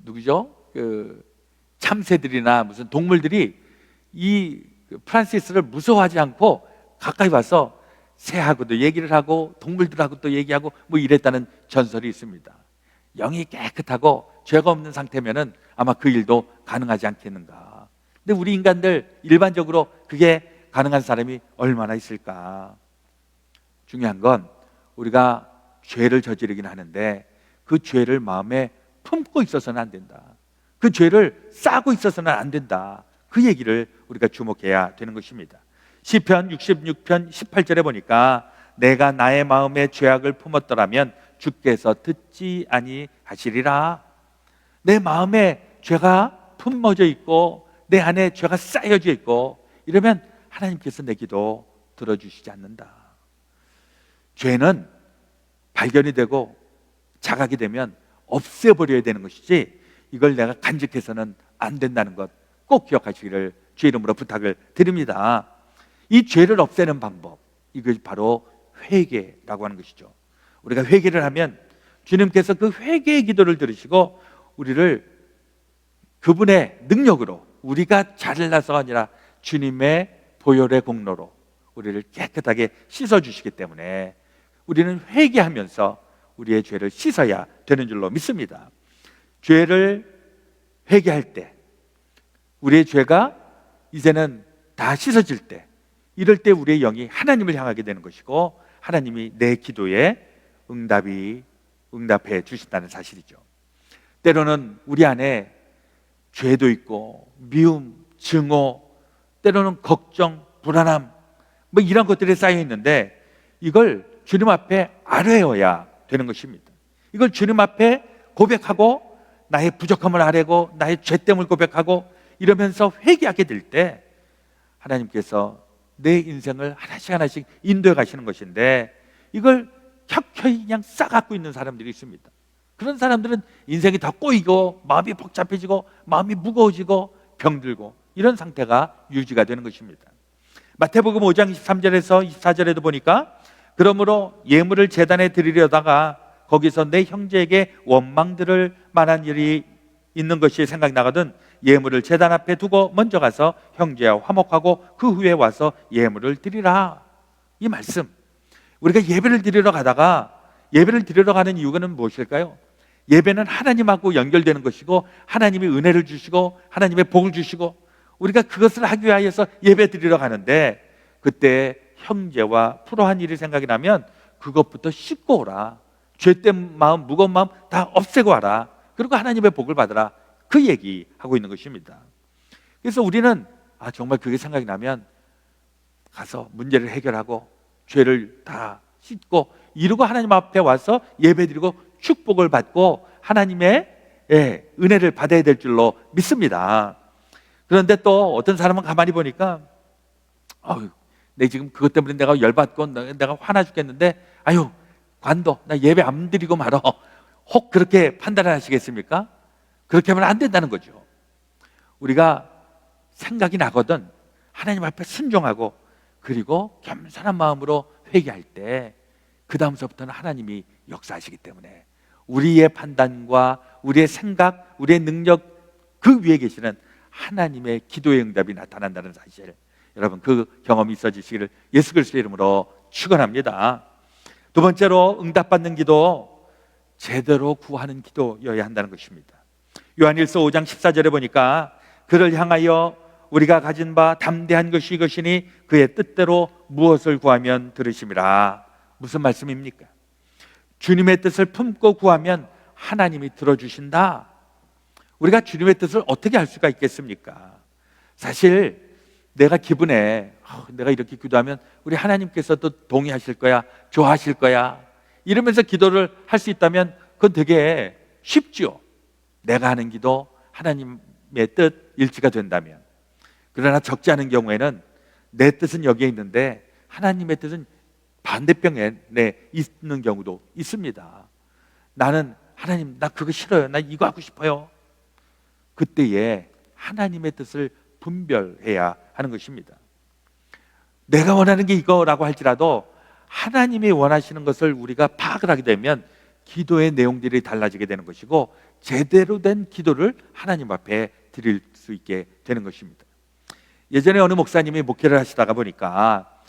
누구죠? 참새들이나 무슨 동물들이 이 프란시스를 무서워하지 않고 가까이 와서 새하고도 얘기를 하고 동물들하고도 얘기하고 뭐 이랬다는 전설이 있습니다. 영이 깨끗하고 죄가 없는 상태면은 아마 그 일도 가능하지 않겠는가. 근데 우리 인간들 일반적으로 그게 가능한 사람이 얼마나 있을까? 중요한 건 우리가 죄를 저지르긴 하는데 그 죄를 마음에 품고 있어서는 안 된다. 그 죄를 싸고 있어서는 안 된다. 그 얘기를 우리가 주목해야 되는 것입니다. 시편 66편 18절에 보니까 내가 나의 마음에 죄악을 품었더라면 주께서 듣지 아니하시리라. 내 마음에 죄가 품어져 있고 내 안에 죄가 쌓여져 있고 이러면 하나님께서 내 기도 들어주시지 않는다. 죄는 발견이 되고 자각이 되면 없애버려야 되는 것이지 이걸 내가 간직해서는 안 된다는 것 꼭 기억하시기를 주의 이름으로 부탁을 드립니다. 이 죄를 없애는 방법, 이것이 바로 회개라고 하는 것이죠. 우리가 회개를 하면 주님께서 그 회개의 기도를 들으시고 우리를 그분의 능력으로 우리가 잘나서가 아니라 주님의 보혈의 공로로 우리를 깨끗하게 씻어주시기 때문에 우리는 회개하면서 우리의 죄를 씻어야 되는 줄로 믿습니다. 죄를 회개할 때 우리의 죄가 이제는 다 씻어질 때 이럴 때 우리의 영이 하나님을 향하게 되는 것이고 하나님이 내 기도에 응답해 주신다는 사실이죠. 때로는 우리 안에 죄도 있고 미움, 증오, 때로는 걱정, 불안함 뭐 이런 것들이 쌓여 있는데 이걸 주님 앞에 아뢰어야 되는 것입니다. 이걸 주님 앞에 고백하고 나의 부족함을 아뢰고 나의 죄됨을 고백하고 이러면서 회개하게 될 때 하나님께서 내 인생을 하나씩 인도해 가시는 것인데 이걸 켜켜이 그냥 싸갖고 있는 사람들이 있습니다. 그런 사람들은 인생이 더 꼬이고 마음이 복잡해지고 마음이 무거워지고 병들고 이런 상태가 유지가 되는 것입니다. 마태복음 5장 23절에서 24절에도 보니까 그러므로 예물을 제단에 드리려다가 거기서 내 형제에게 원망 들을 만한 일이 있는 것이 생각나거든 예물을 제단 앞에 두고 먼저 가서 형제와 화목하고 그 후에 와서 예물을 드리라. 이 말씀, 우리가 예배를 드리러 가다가 예배를 드리러 가는 이유는 무엇일까요? 예배는 하나님하고 연결되는 것이고 하나님이 은혜를 주시고 하나님의 복을 주시고 우리가 그것을 하기 위하여서 예배 드리러 가는데 그때 형제와 프로한 일이 생각이 나면 그것부터 씻고 오라. 죄된 마음, 무거운 마음 다 없애고 와라. 그리고 하나님의 복을 받으라. 그 얘기하고 있는 것입니다. 그래서 우리는 정말 그게 생각이 나면 가서 문제를 해결하고 죄를 다 씻고 이루고 하나님 앞에 와서 예배드리고 축복을 받고 하나님의 은혜를 받아야 될 줄로 믿습니다. 그런데 또 어떤 사람은 가만히 보니까 내 지금 그것 때문에 내가 열받고 내가 화나 죽겠는데 관도 나 예배 안 드리고 말어. 혹 그렇게 판단을 하시겠습니까? 그렇게 하면 안 된다는 거죠. 우리가 생각이 나거든 하나님 앞에 순종하고 그리고 겸손한 마음으로 회개할 때 그 다음서부터는 하나님이 역사하시기 때문에 우리의 판단과 우리의 생각, 우리의 능력 그 위에 계시는 하나님의 기도의 응답이 나타난다는 사실, 여러분 그 경험이 있어지시기를 예수 그리스도의 이름으로 축원합니다. 두 번째로 응답받는 기도, 제대로 구하는 기도여야 한다는 것입니다. 요한일서 5장 14절에 보니까 그를 향하여 우리가 가진 바 담대한 것이 이것이니 그의 뜻대로 무엇을 구하면 들으심이라. 무슨 말씀입니까? 주님의 뜻을 품고 구하면 하나님이 들어주신다. 우리가 주님의 뜻을 어떻게 할 수가 있겠습니까? 사실 내가 기분에 내가 이렇게 기도하면 우리 하나님께서도 동의하실 거야, 좋아하실 거야 이러면서 기도를 할 수 있다면 그건 되게 쉽죠. 내가 하는 기도 하나님의 뜻 일치가 된다면. 그러나 적지 않은 경우에는 내 뜻은 여기에 있는데 하나님의 뜻은 반대편에 있는 경우도 있습니다. 나는 하나님, 나 그거 싫어요. 나 이거 하고 싶어요. 그때에 하나님의 뜻을 분별해야 하는 것입니다. 내가 원하는 게 이거라고 할지라도 하나님이 원하시는 것을 우리가 파악을 하게 되면 기도의 내용들이 달라지게 되는 것이고 제대로 된 기도를 하나님 앞에 드릴 수 있게 되는 것입니다. 예전에 어느 목사님이 목회를 하시다가 보니까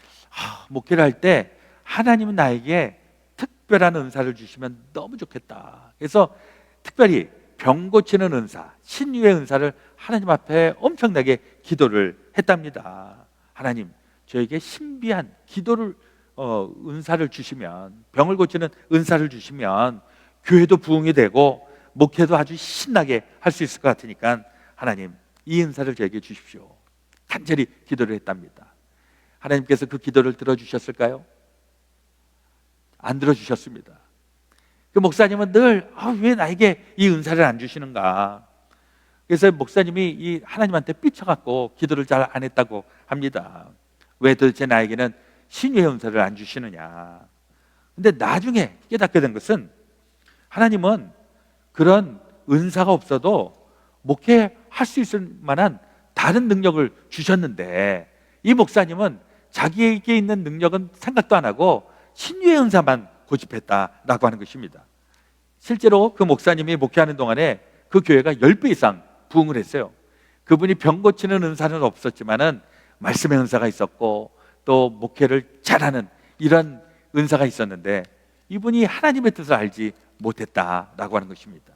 목회를 할 때 하나님은 나에게 특별한 은사를 주시면 너무 좋겠다. 그래서 특별히 병 고치는 은사, 신유의 은사를 하나님 앞에 엄청나게 기도를 했답니다. 하나님, 저에게 신비한 기도를 은사를 주시면, 병을 고치는 은사를 주시면 교회도 부흥이 되고 목회도 아주 신나게 할 수 있을 것 같으니까 하나님, 이 은사를 저에게 주십시오. 간절히 기도를 했답니다. 하나님께서 그 기도를 들어주셨을까요? 안 들어주셨습니다. 그 목사님은 늘 왜 나에게 이 은사를 안 주시는가? 그래서 목사님이 이 하나님한테 삐쳐갖고 기도를 잘 안 했다고 합니다. 왜 도대체 나에게는 신유의 은사를 안 주시느냐? 근데 나중에 깨닫게 된 것은 하나님은 그런 은사가 없어도 목회할 수 있을 만한 다른 능력을 주셨는데 이 목사님은 자기에게 있는 능력은 생각도 안 하고 신유의 은사만 고집했다라고 하는 것입니다. 실제로 그 목사님이 목회하는 동안에 그 교회가 10배 이상 부흥을 했어요. 그분이 병 고치는 은사는 없었지만은 말씀의 은사가 있었고 또 목회를 잘하는 이런 은사가 있었는데 이분이 하나님의 뜻을 알지 못했다라고 하는 것입니다.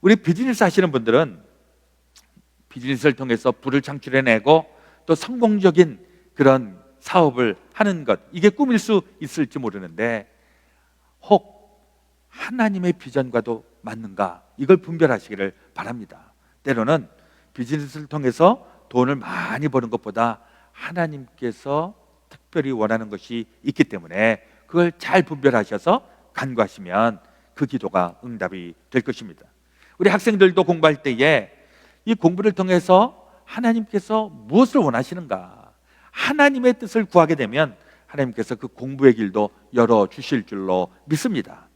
우리 비즈니스 하시는 분들은 비즈니스를 통해서 부를 창출해내고 또 성공적인 그런 사업을 하는 것, 이게 꿈일 수 있을지 모르는데 혹 하나님의 비전과도 맞는가, 이걸 분별하시기를 바랍니다. 때로는 비즈니스를 통해서 돈을 많이 버는 것보다 하나님께서 특별히 원하는 것이 있기 때문에 그걸 잘 분별하셔서 간구하시면 그 기도가 응답이 될 것입니다. 우리 학생들도 공부할 때에 이 공부를 통해서 하나님께서 무엇을 원하시는가, 하나님의 뜻을 구하게 되면 하나님께서 그 공부의 길도 열어주실 줄로 믿습니다.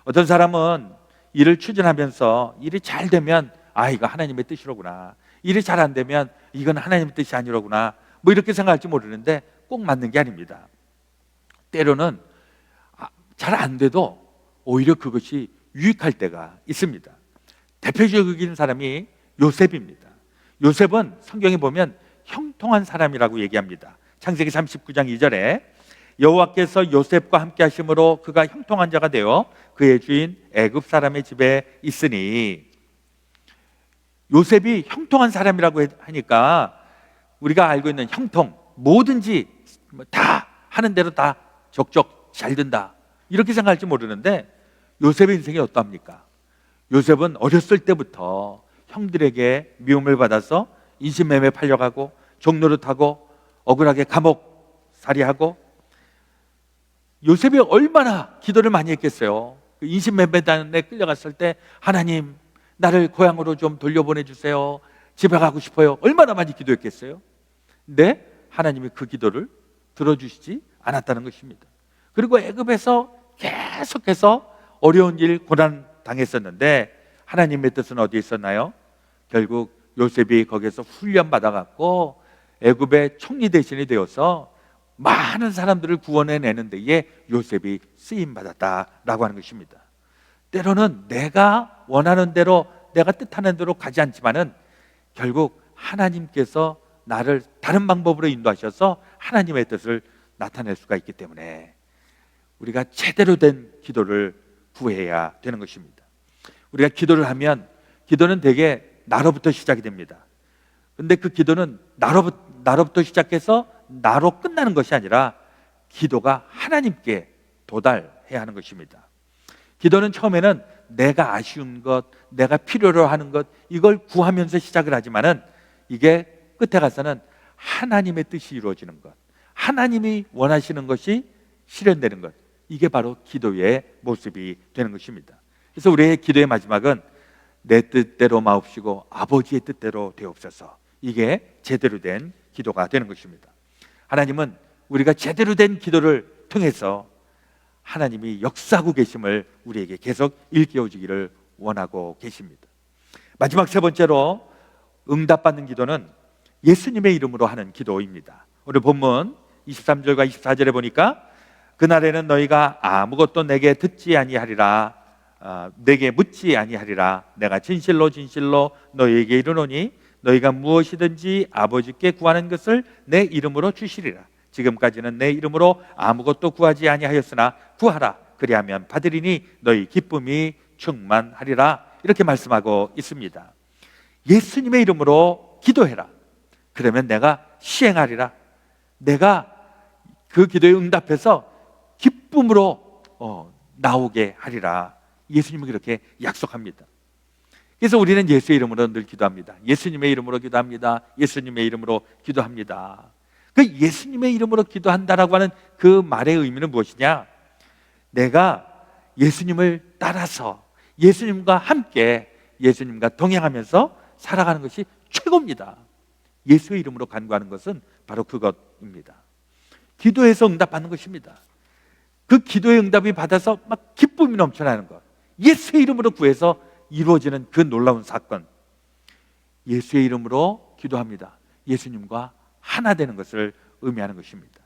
어떤 사람은 일을 추진하면서 일이 잘 되면 이거 하나님의 뜻이로구나, 일이 잘 안 되면 이건 하나님의 뜻이 아니로구나, 뭐 이렇게 생각할지 모르는데 꼭 맞는 게 아닙니다. 때로는 잘 안 돼도 오히려 그것이 유익할 때가 있습니다. 대표적인 사람이 요셉입니다. 요셉은 성경에 보면 형통한 사람이라고 얘기합니다. 창세기 39장 2절에 여호와께서 요셉과 함께 하심으로 그가 형통한 자가 되어 그의 주인 애굽 사람의 집에 있으니, 요셉이 형통한 사람이라고 하니까 우리가 알고 있는 형통, 뭐든지 다 하는 대로 다 적적 잘 된다, 이렇게 생각할지 모르는데 요셉의 인생이 어떠합니까? 요셉은 어렸을 때부터 형들에게 미움을 받아서 인신매매 팔려가고 종노릇하고 억울하게 감옥살이하고, 요셉이 얼마나 기도를 많이 했겠어요. 인신매매단에 끌려갔을 때 하나님, 나를 고향으로 좀 돌려보내주세요, 집에 가고 싶어요, 얼마나 많이 기도했겠어요. 근데 하나님이 그 기도를 들어주시지 않았다는 것입니다. 그리고 애굽에서 계속해서 어려운 일, 고난 당했었는데 하나님의 뜻은 어디에 있었나요? 결국 요셉이 거기에서 훈련 받아갖고 애굽의 총리 대신이 되어서 많은 사람들을 구원해내는 데에 요셉이 쓰임 받았다라고 하는 것입니다. 때로는 내가 원하는 대로, 내가 뜻하는 대로 가지 않지만은 결국 하나님께서 나를 다른 방법으로 인도하셔서 하나님의 뜻을 나타낼 수가 있기 때문에 우리가 제대로 된 기도를 구해야 되는 것입니다. 우리가 기도를 하면 기도는 대개 나로부터 시작이 됩니다. 근데 그 기도는 나로부터 시작해서 나로 끝나는 것이 아니라 기도가 하나님께 도달해야 하는 것입니다. 기도는 처음에는 내가 아쉬운 것, 내가 필요로 하는 것, 이걸 구하면서 시작을 하지만은 이게 끝에 가서는 하나님의 뜻이 이루어지는 것, 하나님이 원하시는 것이 실현되는 것, 이게 바로 기도의 모습이 되는 것입니다. 그래서 우리의 기도의 마지막은 내 뜻대로 마옵시고 아버지의 뜻대로 되옵소서, 이게 제대로 된 기도가 되는 것입니다. 하나님은 우리가 제대로 된 기도를 통해서 하나님이 역사하고 계심을 우리에게 계속 일깨워주기를 원하고 계십니다. 마지막 세 번째로 응답받는 기도는 예수님의 이름으로 하는 기도입니다. 오늘 본문 23절과 24절에 보니까 그날에는 너희가 아무것도 내게 듣지 아니하리라, 내게 묻지 아니하리라. 내가 진실로 진실로 너희에게 이르노니 너희가 무엇이든지 아버지께 구하는 것을 내 이름으로 주시리라. 지금까지는 내 이름으로 아무것도 구하지 아니하였으나 구하라. 그리하면 받으리니 너희 기쁨이 충만하리라. 이렇게 말씀하고 있습니다. 예수님의 이름으로 기도해라. 그러면 내가 시행하리라. 내가 그 기도에 응답해서 기쁨으로 나오게 하리라. 예수님은 그렇게 약속합니다. 그래서 우리는 예수의 이름으로 늘 기도합니다. 예수님의 이름으로 기도합니다. 예수님의 이름으로 기도합니다. 그 예수님의 이름으로 기도한다라고 하는 그 말의 의미는 무엇이냐? 내가 예수님을 따라서 예수님과 함께 예수님과 동행하면서 살아가는 것이 최고입니다. 예수의 이름으로 간구하는 것은 바로 그것입니다. 기도해서 응답받는 것입니다. 그 기도의 응답이 받아서 막 기쁨이 넘쳐나는 것, 예수의 이름으로 구해서 이루어지는 그 놀라운 사건, 예수의 이름으로 기도합니다. 예수님과 하나 되는 것을 의미하는 것입니다.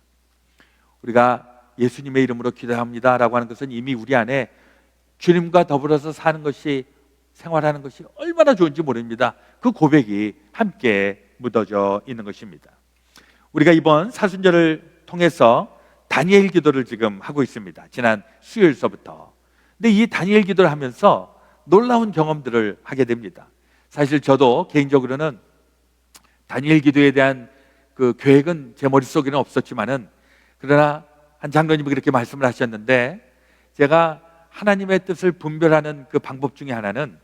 우리가 예수님의 이름으로 기도합니다라고 하는 것은 이미 우리 안에 주님과 더불어서 사는 것이, 생활하는 것이 얼마나 좋은지 모릅니다. 그 고백이 함께 묻어져 있는 것입니다. 우리가 이번 사순절을 통해서 다니엘 기도를 지금 하고 있습니다. 지난 수요일서부터. 근데 이 다니엘 기도를 하면서 놀라운 경험들을 하게 됩니다. 사실 저도 개인적으로는 다니엘 기도에 대한 그 계획은 제 머릿속에는 없었지만은, 그러나 한 장로님이 그렇게 말씀을 하셨는데, 제가 하나님의 뜻을 분별하는 그 방법 중에 하나는,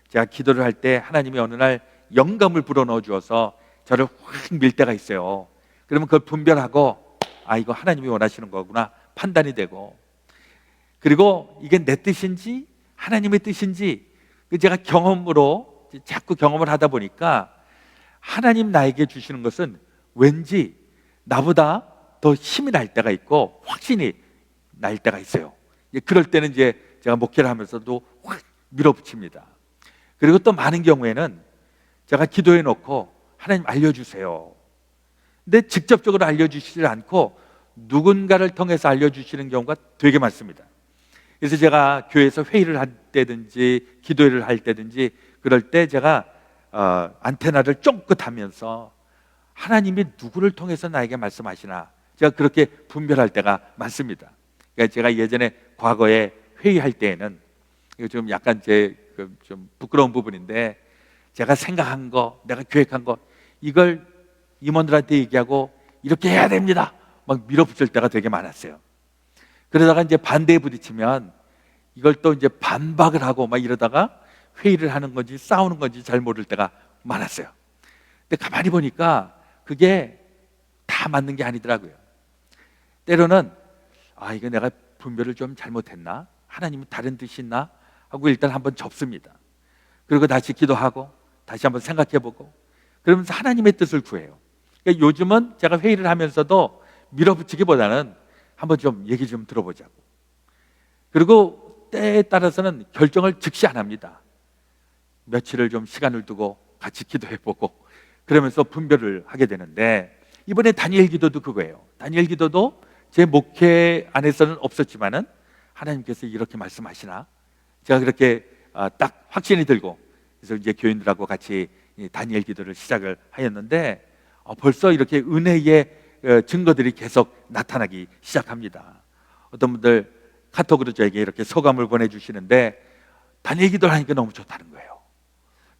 제가 기도를 할 때 하나님이 어느 날 영감을 불어넣어 주어서 저를 확 밀 때가 있어요. 그러면 그걸 분별하고, 이거 하나님이 원하시는 거구나 판단이 되고, 그리고 이게 내 뜻인지 하나님의 뜻인지 제가 경험으로 자꾸 경험을 하다 보니까 하나님 나에게 주시는 것은 왠지 나보다 더 힘이 날 때가 있고 확신이 날 때가 있어요. 그럴 때는 이제 제가 목회를 하면서도 확 밀어붙입니다. 그리고 또 많은 경우에는 제가 기도해 놓고 하나님 알려주세요. 근데 직접적으로 알려주시지 않고 누군가를 통해서 알려주시는 경우가 되게 많습니다. 그래서 제가 교회에서 회의를 할 때든지 기도회를 할 때든지 그럴 때 제가 안테나를 쫑긋하면서 하나님이 누구를 통해서 나에게 말씀하시나, 제가 그렇게 분별할 때가 많습니다. 그러니까 제가 예전에 과거에 회의할 때에는, 이거 좀 약간 좀 부끄러운 부분인데, 제가 생각한 거, 내가 계획한 거, 이걸 임원들한테 얘기하고 이렇게 해야 됩니다 막 밀어붙일 때가 되게 많았어요. 그러다가 이제 반대에 부딪히면 이걸 또 이제 반박을 하고 막 이러다가 회의를 하는 건지 싸우는 건지 잘 모를 때가 많았어요. 근데 가만히 보니까 그게 다 맞는 게 아니더라고요. 때로는 이거 내가 분별을 좀 잘못했나? 하나님은 다른 뜻이 있나? 하고 일단 한번 접습니다. 그리고 다시 기도하고 다시 한번 생각해보고 그러면서 하나님의 뜻을 구해요. 그러니까 요즘은 제가 회의를 하면서도 밀어붙이기보다는 한번 좀 얘기 좀 들어보자고. 그리고 때에 따라서는 결정을 즉시 안 합니다. 며칠을 좀 시간을 두고 같이 기도해보고 그러면서 분별을 하게 되는데, 이번에 다니엘 기도도 그거예요. 다니엘 기도도 제 목회 안에서는 없었지만은 하나님께서 이렇게 말씀하시나? 제가 그렇게 딱 확신이 들고, 그래서 이제 교인들하고 같이 다니엘 기도를 시작을 하였는데, 벌써 이렇게 은혜의 증거들이 계속 나타나기 시작합니다. 어떤 분들 카톡으로 저에게 이렇게 소감을 보내주시는데, 다니엘 기도를 하니까 너무 좋다는 거예요.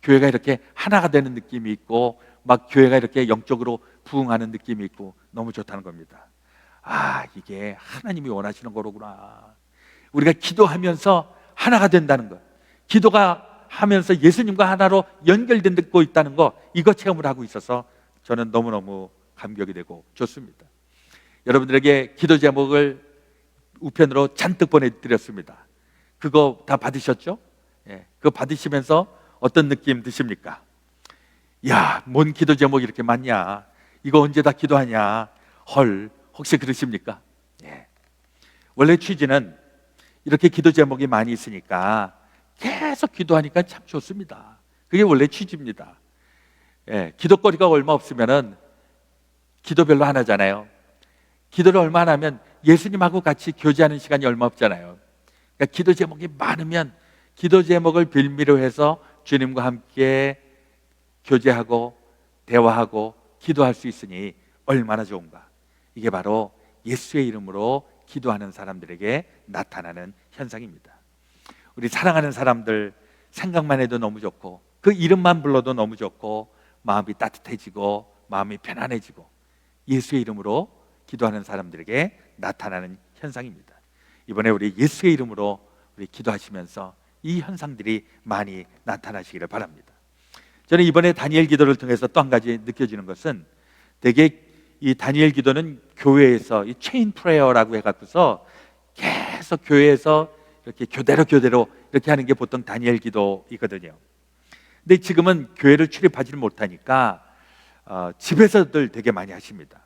교회가 이렇게 하나가 되는 느낌이 있고 막 교회가 이렇게 영적으로 부흥하는 느낌이 있고 너무 좋다는 겁니다. 이게 하나님이 원하시는 거로구나. 우리가 기도하면서 하나가 된다는 것, 기도가 하면서 예수님과 하나로 연결되고 있다는 거, 이거 체험을 하고 있어서 저는 너무너무 감격이 되고 좋습니다. 여러분들에게 기도 제목을 우편으로 잔뜩 보내드렸습니다. 그거 다 받으셨죠? 그거 받으시면서 어떤 느낌 드십니까? 뭔 기도 제목이 이렇게 많냐? 이거 언제 다 기도하냐? 헐, 혹시 그러십니까? 원래 취지는 이렇게 기도 제목이 많이 있으니까 계속 기도하니까 참 좋습니다. 그게 원래 취지입니다. 예, 기도거리가 얼마 없으면은 기도 별로 안 하잖아요. 기도를 얼마 안 하면 예수님하고 같이 교제하는 시간이 얼마 없잖아요. 그러니까 기도 제목이 많으면 기도 제목을 빌미로 해서 주님과 함께 교제하고 대화하고 기도할 수 있으니 얼마나 좋은가. 이게 바로 예수의 이름으로 기도하는 사람들에게 나타나는 현상입니다. 우리 사랑하는 사람들 생각만 해도 너무 좋고 그 이름만 불러도 너무 좋고 마음이 따뜻해지고 마음이 편안해지고 예수의 이름으로 기도하는 사람들에게 나타나는 현상입니다. 이번에 우리 예수의 이름으로 우리 기도하시면서 이 현상들이 많이 나타나시기를 바랍니다. 저는 이번에 다니엘 기도를 통해서 또 한 가지 느껴지는 것은 되게 이 다니엘 기도는 교회에서 이 체인 프레어라고 해갖고서 계속 교회에서 이렇게 교대로 이렇게 하는 게 보통 다니엘 기도이거든요. 근데 지금은 교회를 출입하지를 못하니까 집에서들 되게 많이 하십니다.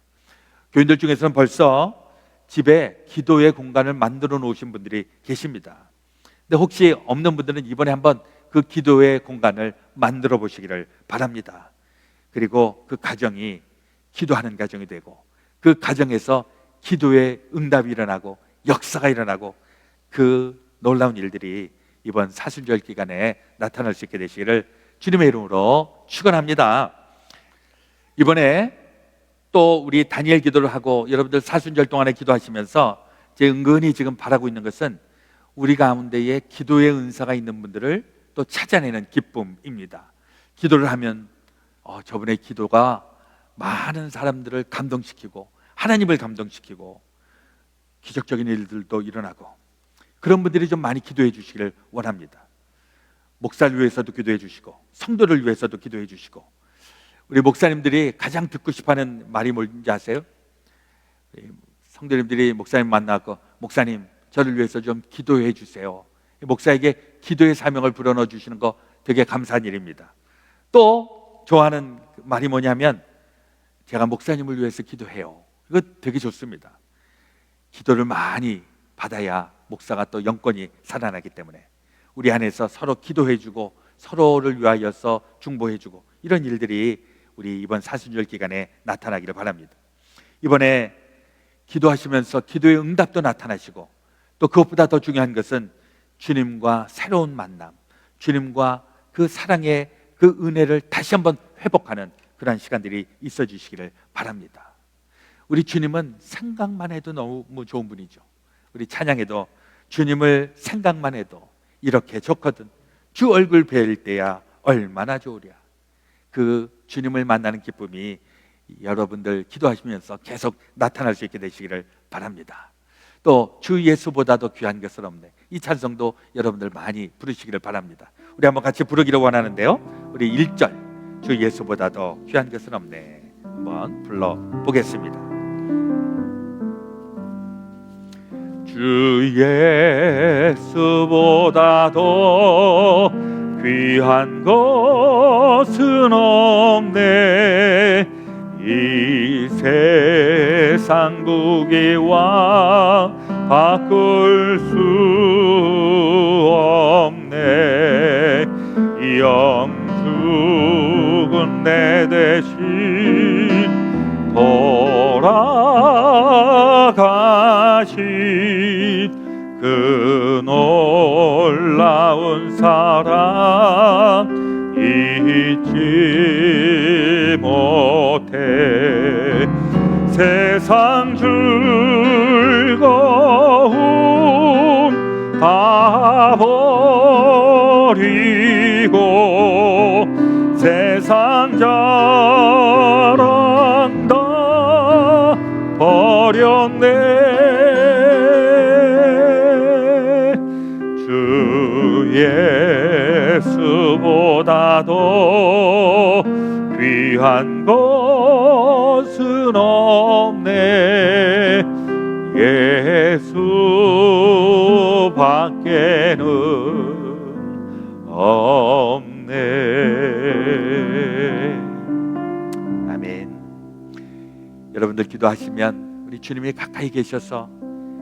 교인들 중에서는 벌써 집에 기도의 공간을 만들어 놓으신 분들이 계십니다. 근데 혹시 없는 분들은 이번에 한번 그 기도의 공간을 만들어 보시기를 바랍니다. 그리고 그 가정이 기도하는 가정이 되고 그 가정에서 기도의 응답이 일어나고 역사가 일어나고 그 놀라운 일들이 이번 사순절 기간에 나타날 수 있게 되시기를 주님의 이름으로 축원합니다. 이번에 또 우리 다니엘 기도를 하고 여러분들 사순절 동안에 기도하시면서 제 은근히 지금 바라고 있는 것은 우리 가운데에 기도의 은사가 있는 분들을 또 찾아내는 기쁨입니다. 기도를 하면 저분의 기도가 많은 사람들을 감동시키고 하나님을 감동시키고 기적적인 일들도 일어나고 그런 분들이 좀 많이 기도해 주시기를 원합니다. 목사를 위해서도 기도해 주시고 성도를 위해서도 기도해 주시고 우리 목사님들이 가장 듣고 싶어하는 말이 뭔지 아세요? 성도님들이 목사님 만나고 목사님 저를 위해서 좀 기도해 주세요. 목사에게 기도의 사명을 불어넣어 주시는 거 되게 감사한 일입니다. 또 좋아하는 말이 뭐냐면 제가 목사님을 위해서 기도해요. 이거 되게 좋습니다. 기도를 많이 받아야 목사가 또 영권이 살아나기 때문에 우리 안에서 서로 기도해주고 서로를 위하여서 중보해주고 이런 일들이 우리 이번 사순절 기간에 나타나기를 바랍니다. 이번에 기도하시면서 기도의 응답도 나타나시고 또 그것보다 더 중요한 것은 주님과 새로운 만남, 주님과 그 사랑의 그 은혜를 다시 한번 회복하는 그런 시간들이 있어 주시기를 바랍니다. 우리 주님은 생각만 해도 너무 좋은 분이죠. 우리 찬양에도 주님을 생각만 해도 이렇게 좋거든 주 얼굴 뵐 때야 얼마나 좋으랴. 그 주님을 만나는 기쁨이 여러분들 기도하시면서 계속 나타날 수 있게 되시기를 바랍니다. 또 주 예수보다도 귀한 것은 없네. 이 찬송도 여러분들 많이 부르시기를 바랍니다. 우리 한번 같이 부르기를 원하는데요, 우리 1절 주 예수보다도 귀한 것은 없네 한번 불러보겠습니다. 주 예수보다도 귀한 것은 없네. 이 세상 무게와 바꿀 수 없네. 영죽은 내 대신 돌아가신 그 놀라운 사랑 잊지 못해. 세상 즐거움 다 버리고 세상 자랑 다 버렸네. 주 예수보다도 귀한 것은 없네. 예수 밖에는 없네. 아멘. 여러분들 기도하시면 우리 주님이 가까이 계셔서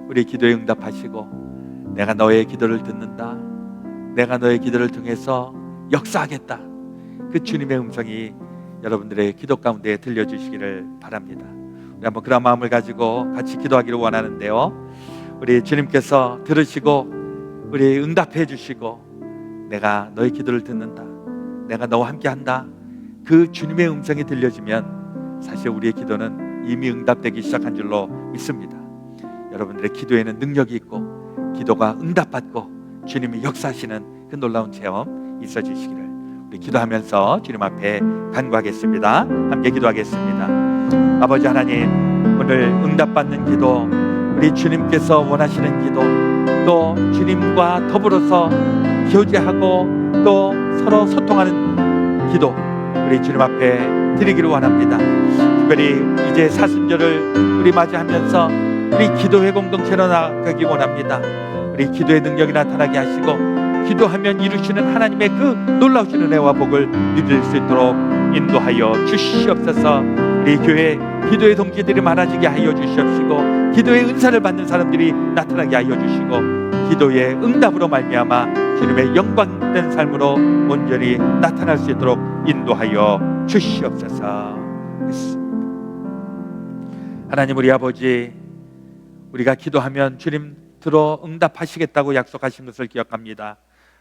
우리 기도에 응답하시고 내가 너의 기도를 듣는다. 내가 너의 기도를 통해서 역사하겠다. 그 주님의 음성이 여러분들의 기도 가운데 들려주시기를 바랍니다. 우리 한번 그런 마음을 가지고 같이 기도하기를 원하는데요, 우리 주님께서 들으시고 우리 응답해 주시고 내가 너의 기도를 듣는다, 내가 너와 함께 한다, 그 주님의 음성이 들려지면 사실 우리의 기도는 이미 응답되기 시작한 줄로 믿습니다. 여러분들의 기도에는 능력이 있고 기도가 응답받고 주님이 역사하시는 그 놀라운 체험 있어 주시기를 우리 기도하면서 주님 앞에 간구하겠습니다. 함께 기도하겠습니다. 아버지 하나님, 오늘 응답받는 기도, 우리 주님께서 원하시는 기도, 또 주님과 더불어서 교제하고 또 서로 소통하는 기도, 우리 주님 앞에 드리기를 원합니다. 특별히 이제 사순절을 우리 맞이하면서 우리 기도회 공동체로 나아가기 원합니다. 우리 기도의 능력이 나타나게 하시고 기도하면 이루시는 하나님의 그 놀라우신 은혜와 복을 누릴 수 있도록 인도하여 주시옵소서. 우리 교회 기도의 동기들이 많아지게 하여 주시옵시고 기도의 은사를 받는 사람들이 나타나게 하여 주시고 기도의 응답으로 말미암아 주님의 영광된 삶으로 온전히 나타날 수 있도록 인도하여 주시옵소서. 하나님, 우리 아버지, 우리가 기도하면 주님 들어 응답하시겠다고 약속하신 것을 기억합니다.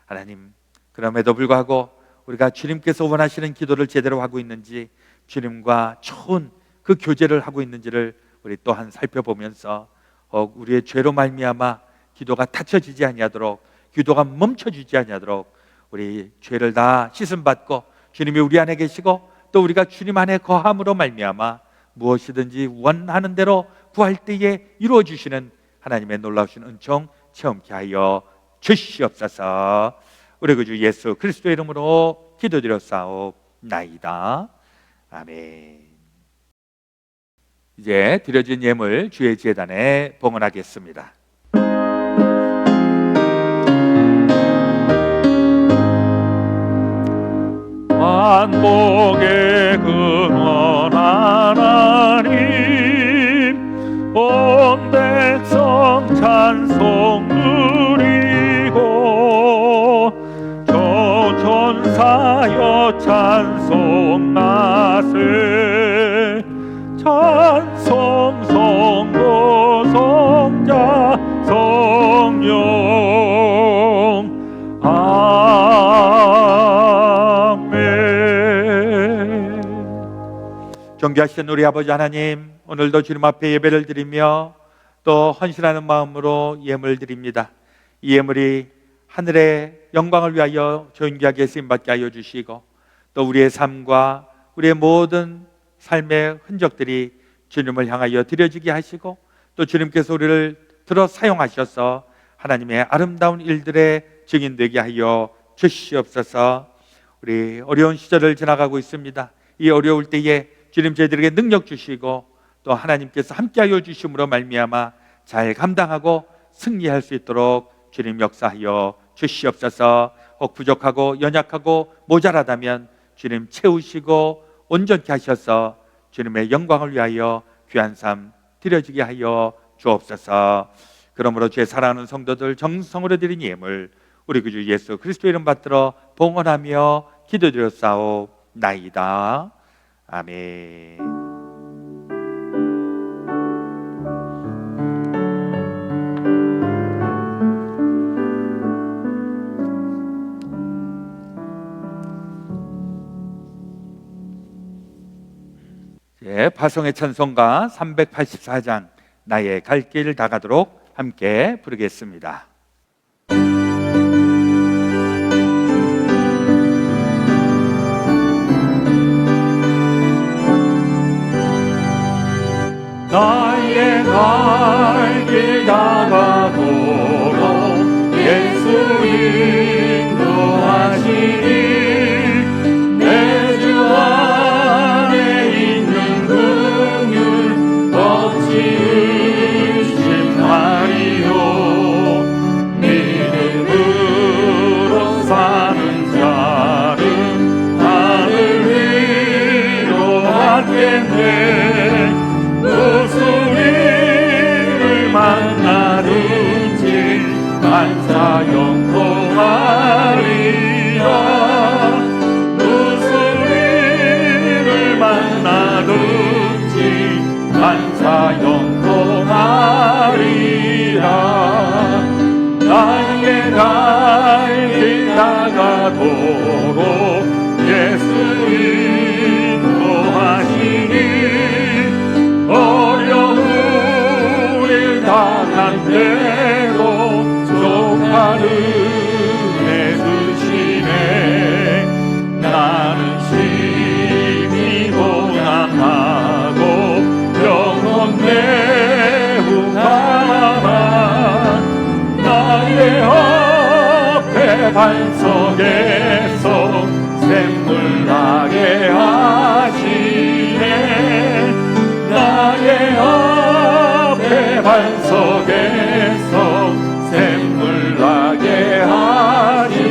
하나님, 그럼에도 불구하고 우리가 주님께서 원하시는 기도를 제대로 하고 있는지, 주님과 좋은 그 교제를 하고 있는지를 우리 또한 살펴보면서 우리의 죄로 말미암아 기도가 닫혀지지 아니하도록, 기도가 멈춰지지 아니하도록 우리 죄를 다 씻음 받고 주님이 우리 안에 계시고 또 우리가 주님 안에 거함으로 말미암아 무엇이든지 원하는 대로 구할 때에 이루어 주시는 하나님의 놀라우신 은총 체험케 하여 주시옵소서. 우리 그 주 예수 그리스도의 이름으로 기도드렸사옵나이다. 아멘. 이제 드려진 예물 주의 제단에 봉헌하겠습니다. 만복의 근원 하나님, 온 백성 찬송 드리고 조천사여 찬송하세. 찬송 성도 성자 성령 아멘. 존귀하신 우리 아버지 하나님, 오늘도 주님 앞에 예배를 드리며 또 헌신하는 마음으로 예물 드립니다. 이 예물이 하늘의 영광을 위하여 존귀하게 쓰임받게 하여 주시고 또 우리의 삶과 우리의 모든 삶의 흔적들이 주님을 향하여 드려지게 하시고 또 주님께서 우리를 들어 사용하셔서 하나님의 아름다운 일들의 증인 되게 하여 주시옵소서. 우리 어려운 시절을 지나가고 있습니다. 이 어려울 때에 주님 저희들에게 능력 주시고 또 하나님께서 함께하여 주심으로 말미암아 잘 감당하고 승리할 수 있도록 주님 역사하여 주시옵소서. 혹 부족하고 연약하고 모자라다면 주님 채우시고 온전케 하셔서 주님의 영광을 위하여 귀한 삶 드려지게 하여 주옵소서. 그러므로 주의 사랑하는 성도들 정성으로 드린 예물 우리 구주 예수 그리스도 이름 받들어 봉헌하며 기도드렸사옵나이다. 아멘. 파송의 찬송가 384장 나의 갈 길 다가도록 함께 부르겠습니다. 나의 갈 길 다가도록 예수 인도하시니 내 주 안에 있는 긍휼 없이 의심하리요. 믿음으로 사는 자는 하늘 위로하겠네. 무슨 일을 만나든지 얼마든지 만사 영통하리라. 나의 날 나가도록 예수 인도하시니 어려운 일 당한 대로 족한 은혜 주시네. 나는 심히 고난하고 영혼 매우 가만 나의 앞에 반석에서 샘물 나게 하시네. 나의 앞에 반석에서 샘물 나게 하시네.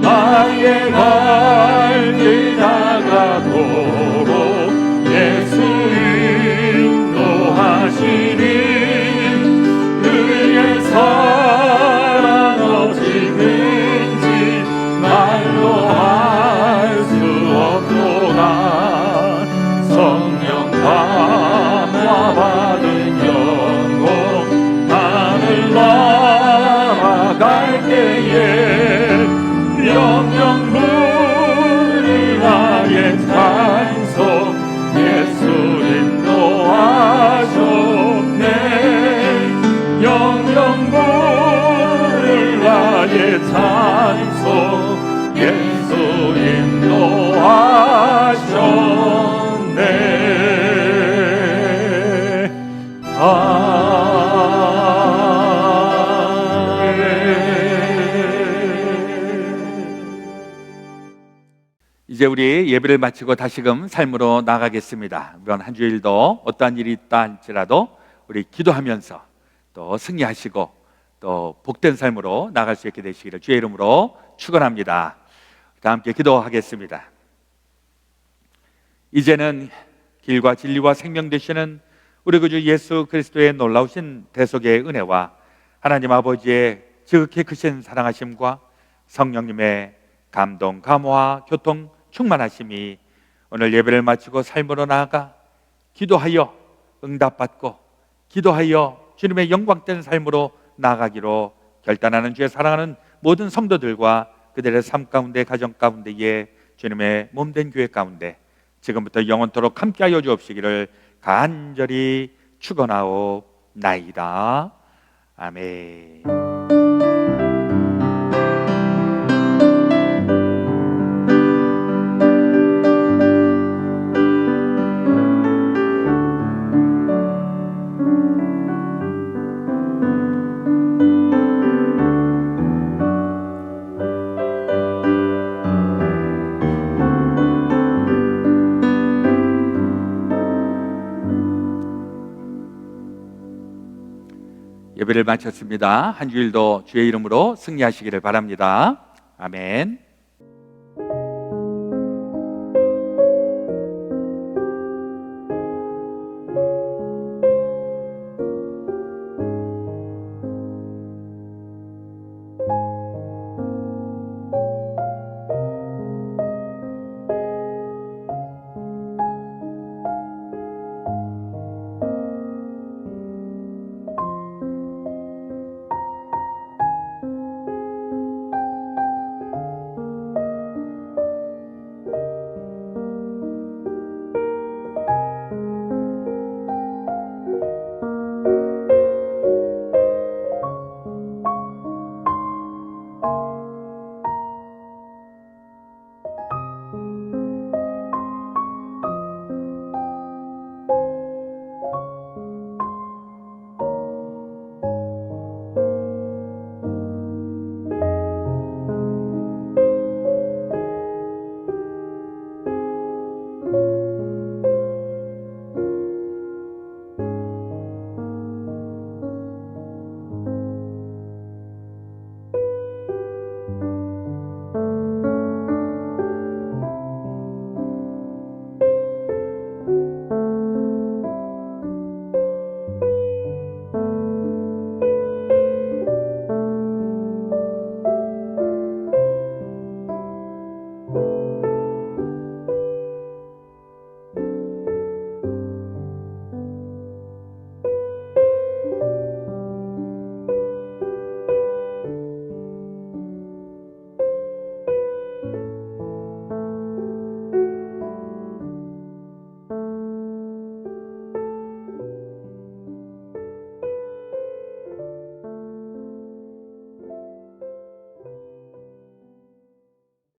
나의 갈길 나가도록 예수 인도하시니 그의 사랑 어찌든지 말로 할 수 없도다. 성령 감화 받은 영혼 하늘 날아갈 때에 영영 부를 나의 찬송 예수 인도하셨네. 영영 부를 나의 찬송 예수 인도하셨네. 이제 우리 예배를 마치고 다시금 삶으로 나가겠습니다. 이번 한 주일도 어떠한 일이 있다 할지라도 우리 기도하면서 또 승리하시고 또 복된 삶으로 나갈 수 있게 되시기를 주의 이름으로 축원합니다. 다 함께 기도하겠습니다. 이제는 길과 진리와 생명 되시는 우리 구주 예수 그리스도의 놀라우신 대속의 은혜와 하나님 아버지의 지극히 크신 사랑하심과 성령님의 감동, 감화, 교통, 충만하심이 오늘 예배를 마치고 삶으로 나아가 기도하여 응답받고 기도하여 주님의 영광된 삶으로 나아가기로 결단하는 주의 사랑하는 모든 성도들과 그들의 삶 가운데 가정 가운데에 주님의 몸된 교회 가운데 지금부터 영원토록 함께하여 주옵시기를 간절히 축원하옵나이다. 아멘. 예배를 마쳤습니다. 한 주일도 주의 이름으로 승리하시기를 바랍니다. 아멘.